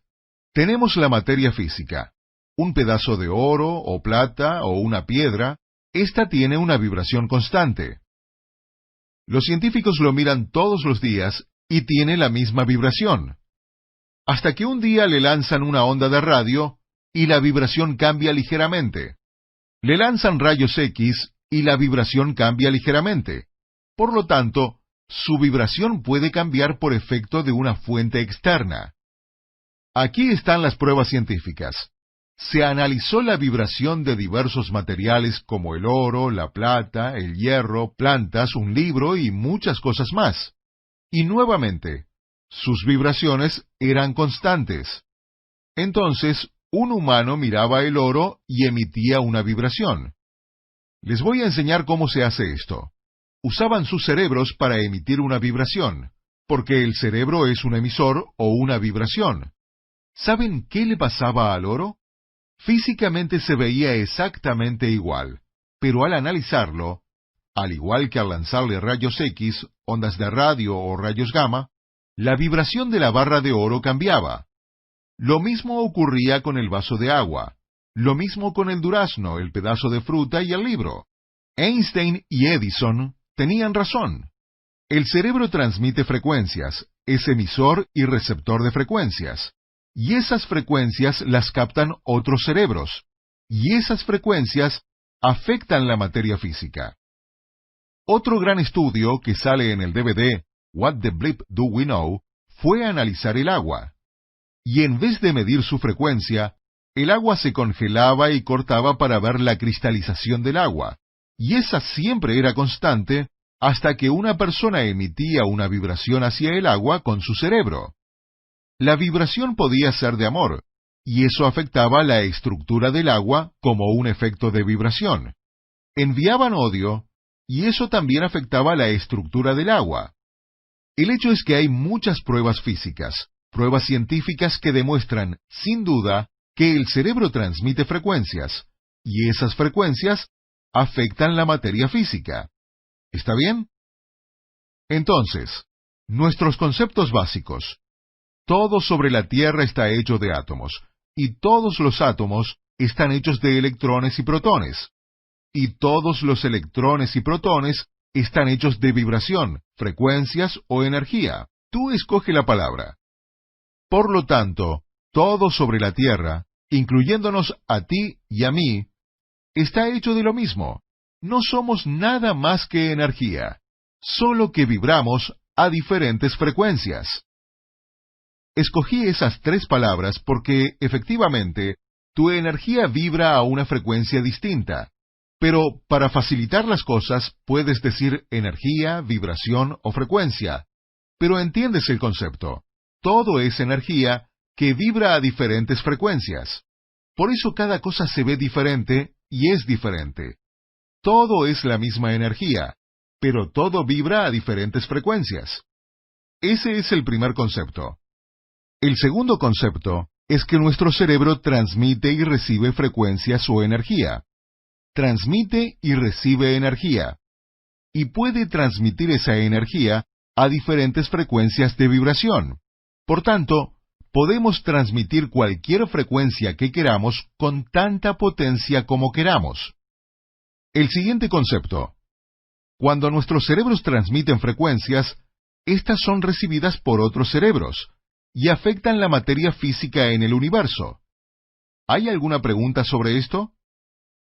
tenemos la materia física. Un pedazo de oro o plata o una piedra, esta tiene una vibración constante. Los científicos lo miran todos los días y tiene la misma vibración. Hasta que un día le lanzan una onda de radio y la vibración cambia ligeramente. Le lanzan rayos X y la vibración cambia ligeramente. Por lo tanto, su vibración puede cambiar por efecto de una fuente externa. Aquí están las pruebas científicas. Se analizó la vibración de diversos materiales como el oro, la plata, el hierro, plantas, un libro y muchas cosas más. Y nuevamente, sus vibraciones eran constantes. Entonces, un humano miraba el oro y emitía una vibración. Les voy a enseñar cómo se hace esto. usaban sus cerebros para emitir una vibración, porque el cerebro es un emisor o una vibración. ¿Saben qué le pasaba al oro? Físicamente se veía exactamente igual, pero al analizarlo, al igual que al lanzarle rayos X, ondas de radio o rayos gamma, la vibración de la barra de oro cambiaba. Lo mismo ocurría con el vaso de agua, lo mismo con el durazno, el pedazo de fruta y el libro. Einstein y Edison tenían razón. El cerebro transmite frecuencias, es emisor y receptor de frecuencias, y esas frecuencias las captan otros cerebros, y esas frecuencias afectan la materia física. Otro gran estudio que sale en el DVD What the Bleep Do We Know fue analizar el agua. Y en vez de medir su frecuencia, el agua se congelaba y cortaba para ver la cristalización del agua, y esa siempre era constante hasta que una persona emitía una vibración hacia el agua con su cerebro. La vibración podía ser de amor, y eso afectaba la estructura del agua como un efecto de vibración. Enviaban odio, y eso también afectaba la estructura del agua. El hecho es que hay muchas pruebas físicas, pruebas científicas que demuestran, sin duda, que el cerebro transmite frecuencias, y esas frecuencias afectan la materia física. ¿Está bien? Entonces, nuestros conceptos básicos. Todo sobre la Tierra está hecho de átomos, y todos los átomos están hechos de electrones y protones. Y todos los electrones y protones están hechos de vibración, frecuencias o energía. Tú escoge la palabra. Por lo tanto, todo sobre la Tierra, incluyéndonos a ti y a mí, está hecho de lo mismo. No somos nada más que energía, solo que vibramos a diferentes frecuencias. Escogí esas tres palabras porque, efectivamente, tu energía vibra a una frecuencia distinta. Pero, para facilitar las cosas, puedes decir energía, vibración o frecuencia. Pero entiendes el concepto. Todo es energía que vibra a diferentes frecuencias. Por eso cada cosa se ve diferente y es diferente. Todo es la misma energía, pero todo vibra a diferentes frecuencias. Ese es el primer concepto. El segundo concepto es que nuestro cerebro transmite y recibe frecuencias o energía. Transmite y recibe energía. Y puede transmitir esa energía a diferentes frecuencias de vibración. Por tanto, podemos transmitir cualquier frecuencia que queramos con tanta potencia como queramos. El siguiente concepto. Cuando nuestros cerebros transmiten frecuencias, estas son recibidas por otros cerebros y afectan la materia física en el universo. ¿Hay alguna pregunta sobre esto?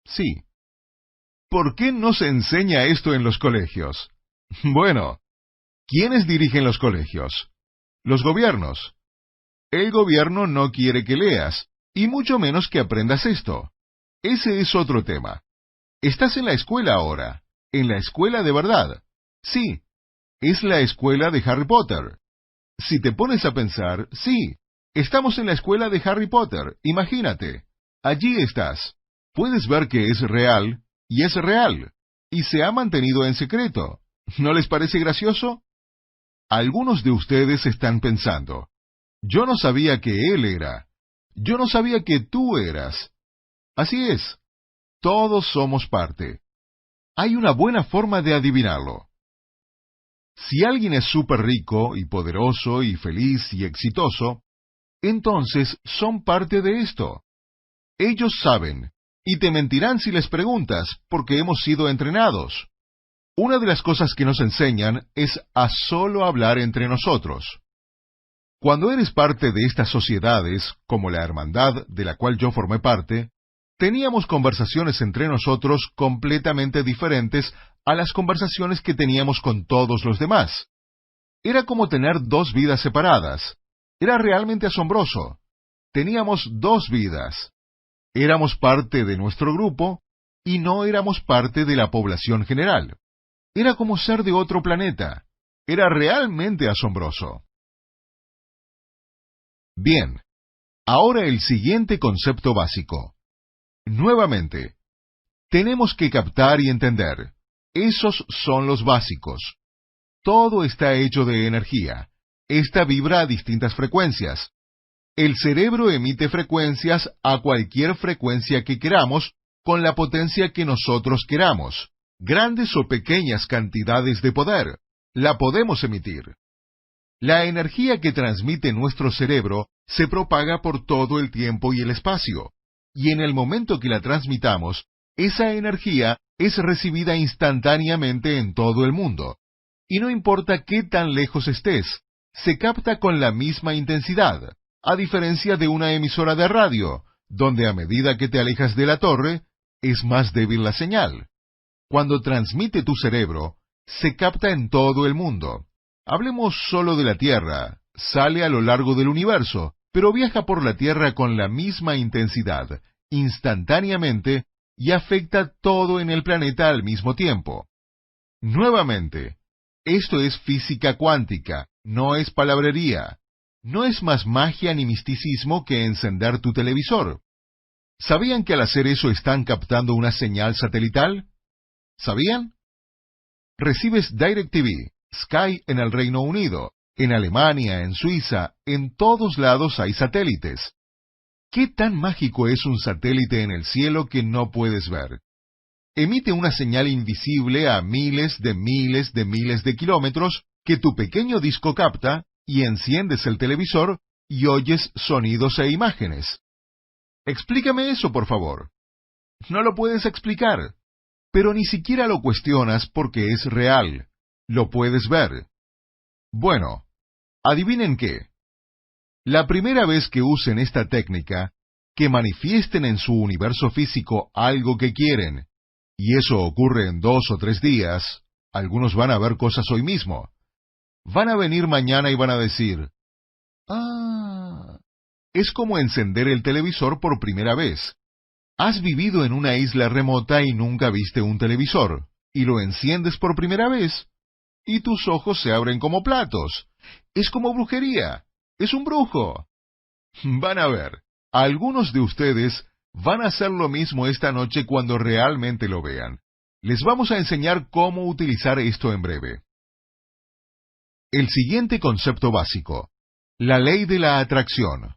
Sí. ¿Por qué no se enseña esto en los colegios? Bueno, ¿quiénes dirigen los colegios? Los gobiernos. El gobierno no quiere que leas, y mucho menos que aprendas esto. Ese es otro tema. Estás en la escuela ahora, en la escuela de verdad. Sí, es la escuela de Harry Potter. Si te pones a pensar, sí, estamos en la escuela de Harry Potter, imagínate. Allí estás. Puedes ver que es real, y es real, y se ha mantenido en secreto. ¿No les parece gracioso? Algunos de ustedes están pensando, yo no sabía que él era, yo no sabía que tú eras. Así es, todos somos parte. Hay una buena forma de adivinarlo. Si alguien es súper rico y poderoso y feliz y exitoso, entonces son parte de esto. Ellos saben, y te mentirán si les preguntas, porque hemos sido entrenados. Una de las cosas que nos enseñan es a solo hablar entre nosotros. Cuando eres parte de estas sociedades, como la hermandad de la cual yo formé parte, teníamos conversaciones entre nosotros completamente diferentes a las conversaciones que teníamos con todos los demás. Era como tener dos vidas separadas. Era realmente asombroso. Teníamos dos vidas. Éramos parte de nuestro grupo y no éramos parte de la población general. Era como ser de otro planeta. Era realmente asombroso. Bien, ahora el siguiente concepto básico. Nuevamente, tenemos que captar y entender. Esos son los básicos. Todo está hecho de energía. Esta vibra a distintas frecuencias. El cerebro emite frecuencias a cualquier frecuencia que queramos, con la potencia que nosotros queramos. Grandes o pequeñas cantidades de poder, la podemos emitir. La energía que transmite nuestro cerebro se propaga por todo el tiempo y el espacio, y en el momento que la transmitamos, esa energía es recibida instantáneamente en todo el mundo. Y no importa qué tan lejos estés, se capta con la misma intensidad, a diferencia de una emisora de radio, donde a medida que te alejas de la torre, es más débil la señal. Cuando transmite tu cerebro, se capta en todo el mundo. Hablemos solo de la Tierra, sale a lo largo del universo, pero viaja por la Tierra con la misma intensidad, instantáneamente, y afecta todo en el planeta al mismo tiempo. Nuevamente, esto es física cuántica, no es palabrería. No es más magia ni misticismo que encender tu televisor. ¿Sabían que al hacer eso están captando una señal satelital? ¿Sabían? Recibes DirecTV, Sky en el Reino Unido, en Alemania, en Suiza, en todos lados hay satélites. ¿Qué tan mágico es un satélite en el cielo que no puedes ver? Emite una señal invisible a miles de kilómetros que tu pequeño disco capta, y enciendes el televisor y oyes sonidos e imágenes. Explícame eso, por favor. No lo puedes explicar, pero ni siquiera lo cuestionas porque es real. Lo puedes ver. Bueno, adivinen qué. La primera vez que usen esta técnica, que manifiesten en su universo físico algo que quieren, y eso ocurre en 2 o 3 días, algunos van a ver cosas hoy mismo. Van a venir mañana y van a decir, es como encender el televisor por primera vez. Has vivido en una isla remota y nunca viste un televisor, y lo enciendes por primera vez, y tus ojos se abren como platos. Es como brujería, es un brujo. Van a ver, algunos de ustedes van a hacer lo mismo esta noche cuando realmente lo vean. Les vamos a enseñar cómo utilizar esto en breve. El siguiente concepto básico, la ley de la atracción.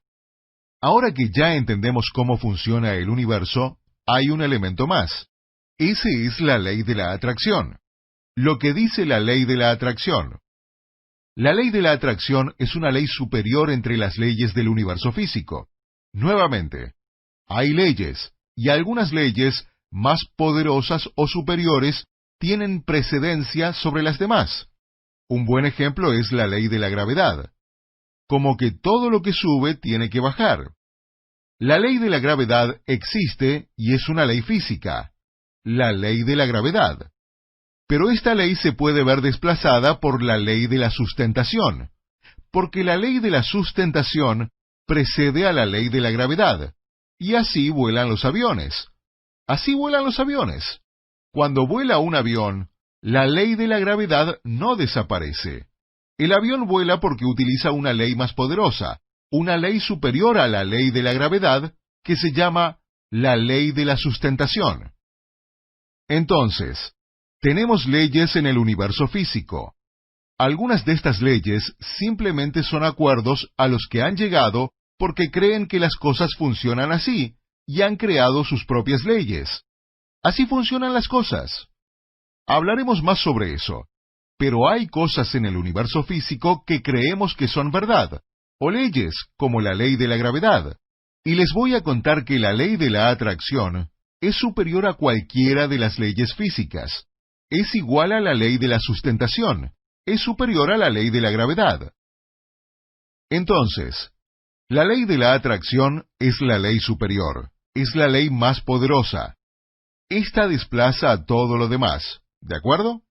Ahora que ya entendemos cómo funciona el universo, hay un elemento más. Ese es la ley de la atracción. Lo que dice la ley de la atracción. La ley de la atracción es una ley superior entre las leyes del universo físico. Nuevamente, hay leyes, y algunas leyes más poderosas o superiores tienen precedencia sobre las demás. Un buen ejemplo es la ley de la gravedad. Como que todo lo que sube tiene que bajar. La ley de la gravedad existe y es una ley física. La ley de la gravedad. Pero esta ley se puede ver desplazada por la ley de la sustentación, porque la ley de la sustentación precede a la ley de la gravedad, y así vuelan los aviones. Así vuelan los aviones. Cuando vuela un avión, la ley de la gravedad no desaparece. El avión vuela porque utiliza una ley más poderosa, una ley superior a la ley de la gravedad, que se llama la ley de la sustentación. Entonces, tenemos leyes en el universo físico. Algunas de estas leyes simplemente son acuerdos a los que han llegado porque creen que las cosas funcionan así, y han creado sus propias leyes. Así funcionan las cosas. Hablaremos más sobre eso, pero hay cosas en el universo físico que creemos que son verdad, o leyes como la ley de la gravedad, y les voy a contar que la ley de la atracción es superior a cualquiera de las leyes físicas, es igual a la ley de la sustentación, es superior a la ley de la gravedad. Entonces, la ley de la atracción es la ley superior, es la ley más poderosa. Esta desplaza a todo lo demás. ¿De acuerdo?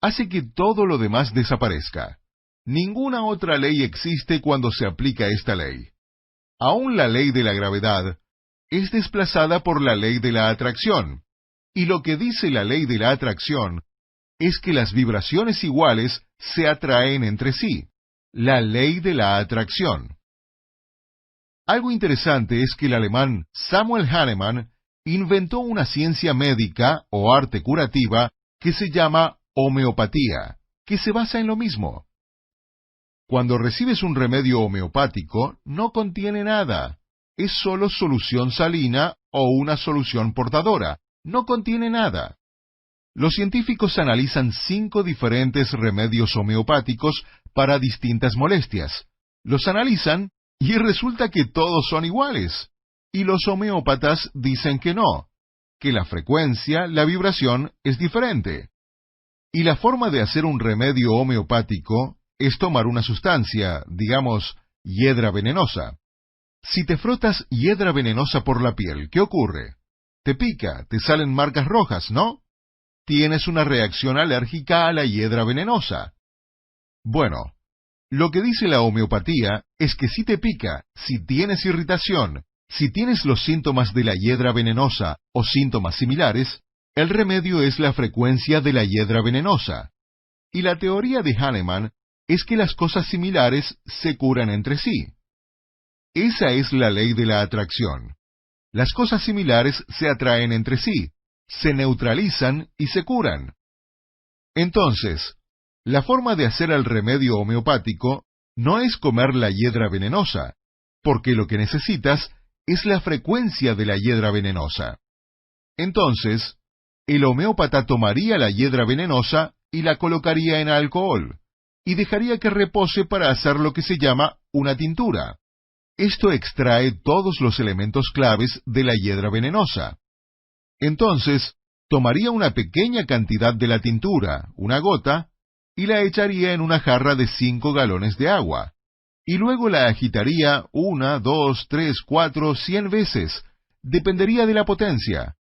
Hace que todo lo demás desaparezca. Ninguna otra ley existe cuando se aplica esta ley. Aún la ley de la gravedad es desplazada por la ley de la atracción. Y lo que dice la ley de la atracción es que las vibraciones iguales se atraen entre sí. La ley de la atracción. Algo interesante es que el alemán Samuel Hahnemann inventó una ciencia médica o arte curativa que se llama homeopatía, que se basa en lo mismo. Cuando recibes un remedio homeopático, no contiene nada. Es solo solución salina o una solución portadora. No contiene nada. Los científicos analizan 5 diferentes remedios homeopáticos para distintas molestias. Los analizan y resulta que todos son iguales. Y los homeópatas dicen que no, que la frecuencia, la vibración, es diferente. Y la forma de hacer un remedio homeopático es tomar una sustancia, digamos, hiedra venenosa. Si te frotas hiedra venenosa por la piel, ¿qué ocurre? Te pica, te salen marcas rojas, ¿no? Tienes una reacción alérgica a la hiedra venenosa. Bueno, lo que dice la homeopatía es que si te pica, si tienes irritación, si tienes los síntomas de la hiedra venenosa o síntomas similares, el remedio es la frecuencia de la hiedra venenosa. Y la teoría de Hahnemann es que las cosas similares se curan entre sí. Esa es la ley de la atracción. Las cosas similares se atraen entre sí, se neutralizan y se curan. Entonces, la forma de hacer el remedio homeopático no es comer la hiedra venenosa, porque lo que necesitas es la frecuencia de la hiedra venenosa. Entonces, el homeópata tomaría la hiedra venenosa y la colocaría en alcohol, y dejaría que repose para hacer lo que se llama una tintura. Esto extrae todos los elementos claves de la hiedra venenosa. Entonces, tomaría una pequeña cantidad de la tintura, una gota, y la echaría en una jarra de 5 galones de agua, y luego la agitaría 1, 2, 3, 4, 100 veces, dependería de la potencia.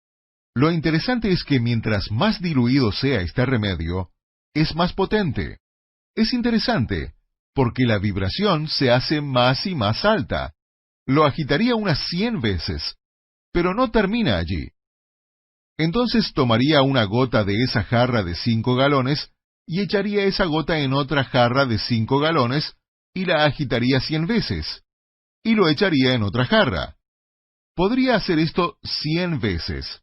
Lo interesante es que mientras más diluido sea este remedio, es más potente. Es interesante, porque la vibración se hace más y más alta. Lo agitaría unas 100 veces, pero no termina allí. Entonces tomaría una gota de esa jarra de 5 galones y echaría esa gota en otra jarra de 5 galones y la agitaría 100 veces, y lo echaría en otra jarra. Podría hacer esto 100 veces.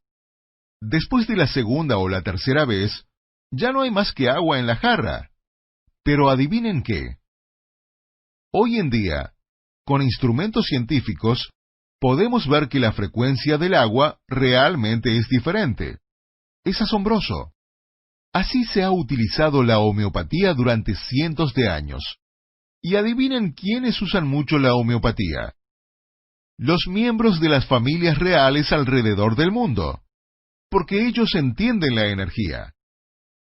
Después de la segunda o la tercera vez, ya no hay más que agua en la jarra. Pero adivinen qué. Hoy en día, con instrumentos científicos, podemos ver que la frecuencia del agua realmente es diferente. Es asombroso. Así se ha utilizado la homeopatía durante cientos de años. Y adivinen quiénes usan mucho la homeopatía. Los miembros de las familias reales alrededor del mundo, porque ellos entienden la energía.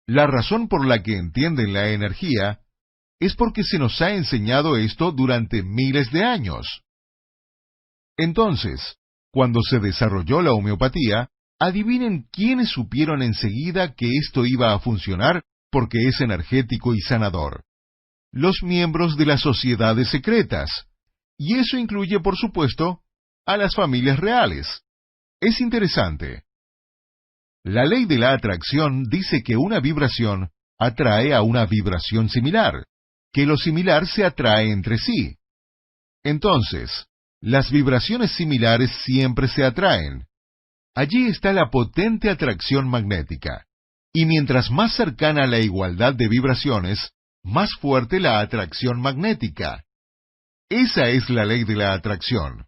La razón por la que entienden la energía es porque se nos ha enseñado esto durante miles de años. Entonces, cuando se desarrolló la homeopatía, adivinen quiénes supieron enseguida que esto iba a funcionar porque es energético y sanador. Los miembros de las sociedades secretas. Y eso incluye, por supuesto, a las familias reales. Es interesante. La ley de la atracción dice que una vibración atrae a una vibración similar, que lo similar se atrae entre sí. Entonces, las vibraciones similares siempre se atraen. Allí está la potente atracción magnética. Y mientras más cercana la igualdad de vibraciones, más fuerte la atracción magnética. Esa es la ley de la atracción.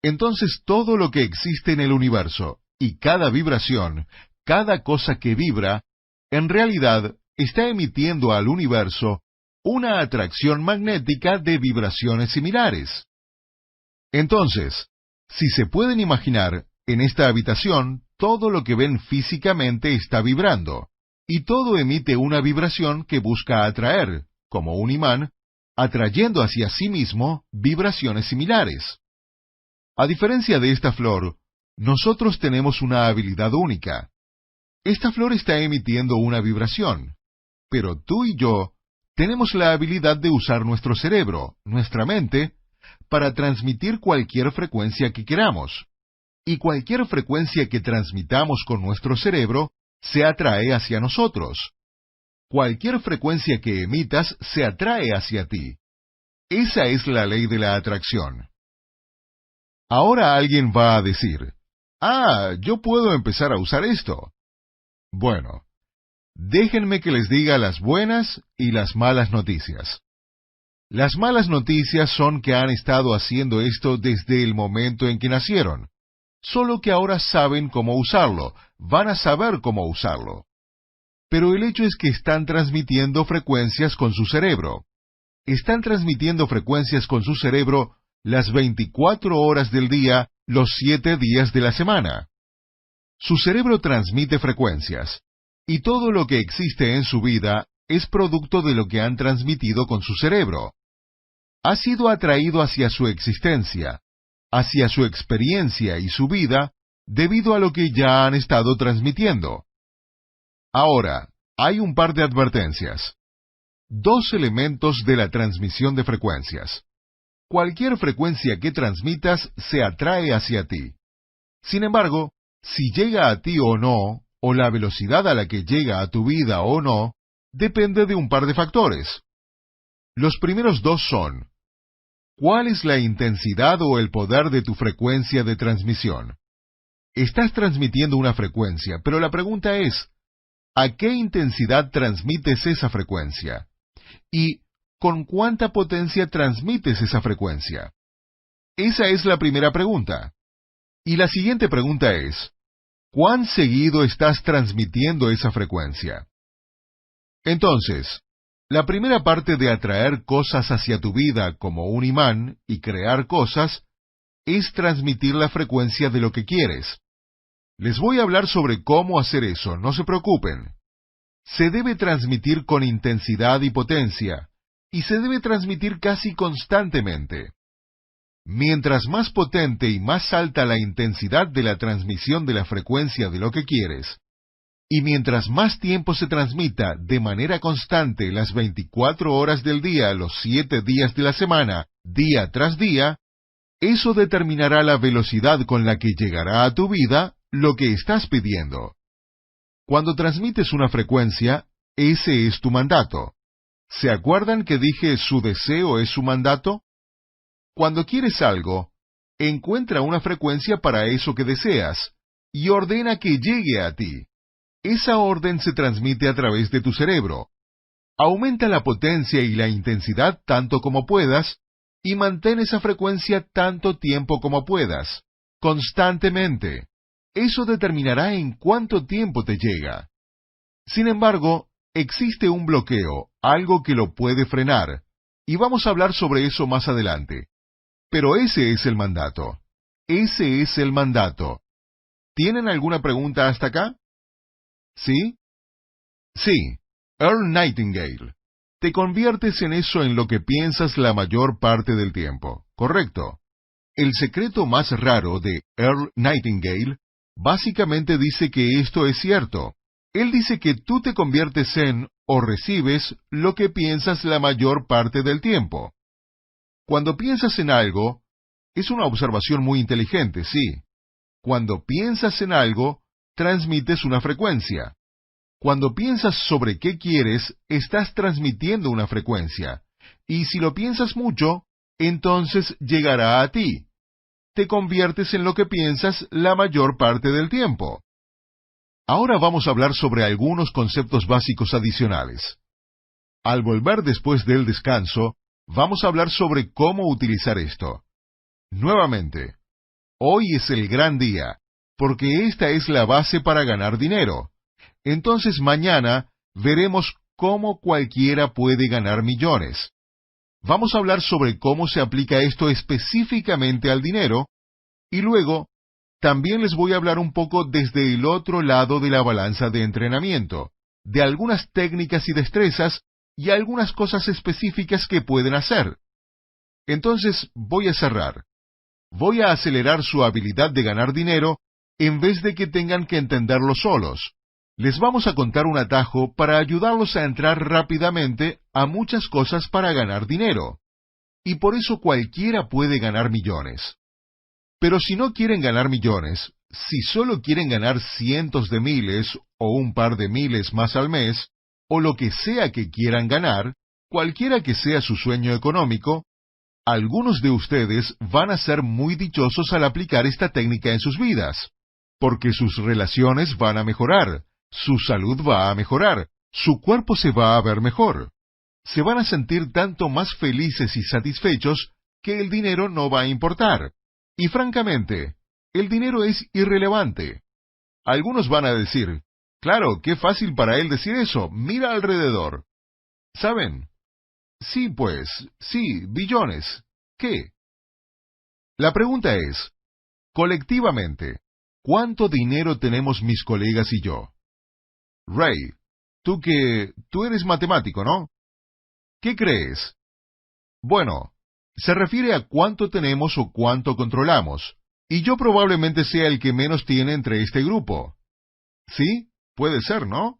Entonces todo lo que existe en el universo, y cada vibración, cada cosa que vibra, en realidad está emitiendo al universo una atracción magnética de vibraciones similares. Entonces, si se pueden imaginar, en esta habitación todo lo que ven físicamente está vibrando, y todo emite una vibración que busca atraer, como un imán, atrayendo hacia sí mismo vibraciones similares. A diferencia de esta flor, nosotros tenemos una habilidad única. Esta flor está emitiendo una vibración, pero tú y yo tenemos la habilidad de usar nuestro cerebro, nuestra mente, para transmitir cualquier frecuencia que queramos. Y cualquier frecuencia que transmitamos con nuestro cerebro se atrae hacia nosotros. Cualquier frecuencia que emitas se atrae hacia ti. Esa es la ley de la atracción. Ahora alguien va a decir, yo puedo empezar a usar esto. Bueno, Déjenme que les diga las buenas y las malas noticias. Las malas noticias son que han estado haciendo esto desde el momento en que nacieron, solo que ahora saben cómo usarlo, van a saber cómo usarlo. Pero el hecho es que están transmitiendo frecuencias con su cerebro. Están transmitiendo frecuencias con su cerebro las 24 horas del día, los 7 días de la semana. Su cerebro transmite frecuencias, y todo lo que existe en su vida es producto de lo que han transmitido con su cerebro. Ha sido atraído hacia su existencia, hacia su experiencia y su vida, debido a lo que ya han estado transmitiendo. Ahora, hay un par de advertencias. Dos elementos de la transmisión de frecuencias. Cualquier frecuencia que transmitas se atrae hacia ti. Sin embargo, si llega a ti o no, o la velocidad a la que llega a tu vida o no, depende de un par de factores. Los primeros dos son: ¿cuál es la intensidad o el poder de tu frecuencia de transmisión? Estás transmitiendo una frecuencia, pero la pregunta es, ¿a qué intensidad transmites esa frecuencia? ¿Y con cuánta potencia transmites esa frecuencia? Esa es la primera pregunta. Y la siguiente pregunta es, ¿cuán seguido estás transmitiendo esa frecuencia? Entonces, la primera parte de atraer cosas hacia tu vida como un imán y crear cosas es transmitir la frecuencia de lo que quieres. Les voy a hablar sobre cómo hacer eso, no se preocupen. Se debe transmitir con intensidad y potencia, y se debe transmitir casi constantemente. Mientras más potente y más alta la intensidad de la transmisión de la frecuencia de lo que quieres, y mientras más tiempo se transmita de manera constante las 24 horas del día, los 7 días de la semana, día tras día, eso determinará la velocidad con la que llegará a tu vida lo que estás pidiendo. Cuando transmites una frecuencia, ese es tu mandato. ¿Se acuerdan que dije su deseo es su mandato? Cuando quieres algo, encuentra una frecuencia para eso que deseas, y ordena que llegue a ti. Esa orden se transmite a través de tu cerebro. Aumenta la potencia y la intensidad tanto como puedas, y mantén esa frecuencia tanto tiempo como puedas, constantemente. Eso determinará en cuánto tiempo te llega. Sin embargo, existe un bloqueo, algo que lo puede frenar, y vamos a hablar sobre eso más adelante. Pero ese es el mandato. Ese es el mandato. ¿Tienen alguna pregunta hasta acá? ¿Sí? Sí, Earl Nightingale. Te conviertes en eso en lo que piensas la mayor parte del tiempo, ¿correcto? El secreto más raro de Earl Nightingale básicamente dice que esto es cierto. Él dice que tú te conviertes en, o recibes, lo que piensas la mayor parte del tiempo. Cuando piensas en algo, es una observación muy inteligente, sí. Cuando piensas en algo, transmites una frecuencia. Cuando piensas sobre qué quieres, estás transmitiendo una frecuencia. Y si lo piensas mucho, entonces llegará a ti. Te conviertes en lo que piensas la mayor parte del tiempo. Ahora vamos a hablar sobre algunos conceptos básicos adicionales. Al volver después del descanso, vamos a hablar sobre cómo utilizar esto. Nuevamente, hoy es el gran día, porque esta es la base para ganar dinero. Entonces mañana veremos cómo cualquiera puede ganar millones. Vamos a hablar sobre cómo se aplica esto específicamente al dinero, y luego también les voy a hablar un poco desde el otro lado de la balanza de entrenamiento, de algunas técnicas y destrezas y algunas cosas específicas que pueden hacer. Entonces voy a cerrar. Voy a acelerar su habilidad de ganar dinero en vez de que tengan que entenderlo solos. Les vamos a contar un atajo para ayudarlos a entrar rápidamente a muchas cosas para ganar dinero. Y por eso cualquiera puede ganar millones. Pero si no quieren ganar millones, si solo quieren ganar cientos de miles o un par de miles más al mes, o lo que sea que quieran ganar, cualquiera que sea su sueño económico, algunos de ustedes van a ser muy dichosos al aplicar esta técnica en sus vidas, porque sus relaciones van a mejorar, Su salud va a mejorar, su cuerpo se va a ver mejor. Se van a sentir tanto más felices y satisfechos que el dinero no va a importar. Y francamente, el dinero es irrelevante. Algunos van a decir, claro, qué fácil para él decir eso, mira alrededor. ¿Saben? Sí, pues, sí, billones. ¿Qué? La pregunta es, colectivamente, ¿cuánto dinero tenemos mis colegas y yo? Ray, tú eres matemático, ¿no? ¿Qué crees? Bueno, se refiere a cuánto tenemos o cuánto controlamos, y yo probablemente sea el que menos tiene entre este grupo. ¿Sí? Puede ser, ¿no?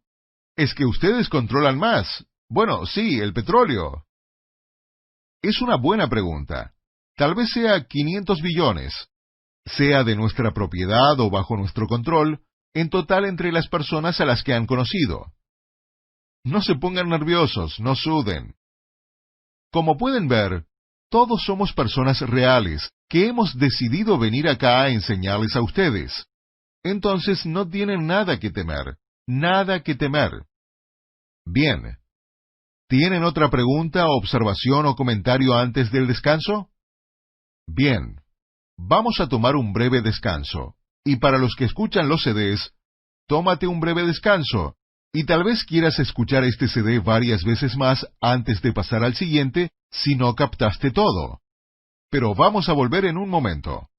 Es que ustedes controlan más. Bueno, sí, el petróleo. Es una buena pregunta. Tal vez sea 500 billones. Sea de nuestra propiedad o bajo nuestro control, en total entre las personas a las que han conocido. No se pongan nerviosos, no suden. Como pueden ver, todos somos personas reales que hemos decidido venir acá a enseñarles a ustedes. Entonces no tienen nada que temer, nada que temer. Bien. ¿Tienen otra pregunta, observación o comentario antes del descanso? Bien. Vamos a tomar un breve descanso. Y para los que escuchan los CDs, tómate un breve descanso. Y tal vez quieras escuchar este CD varias veces más antes de pasar al siguiente si no captaste todo. Pero vamos a volver en un momento.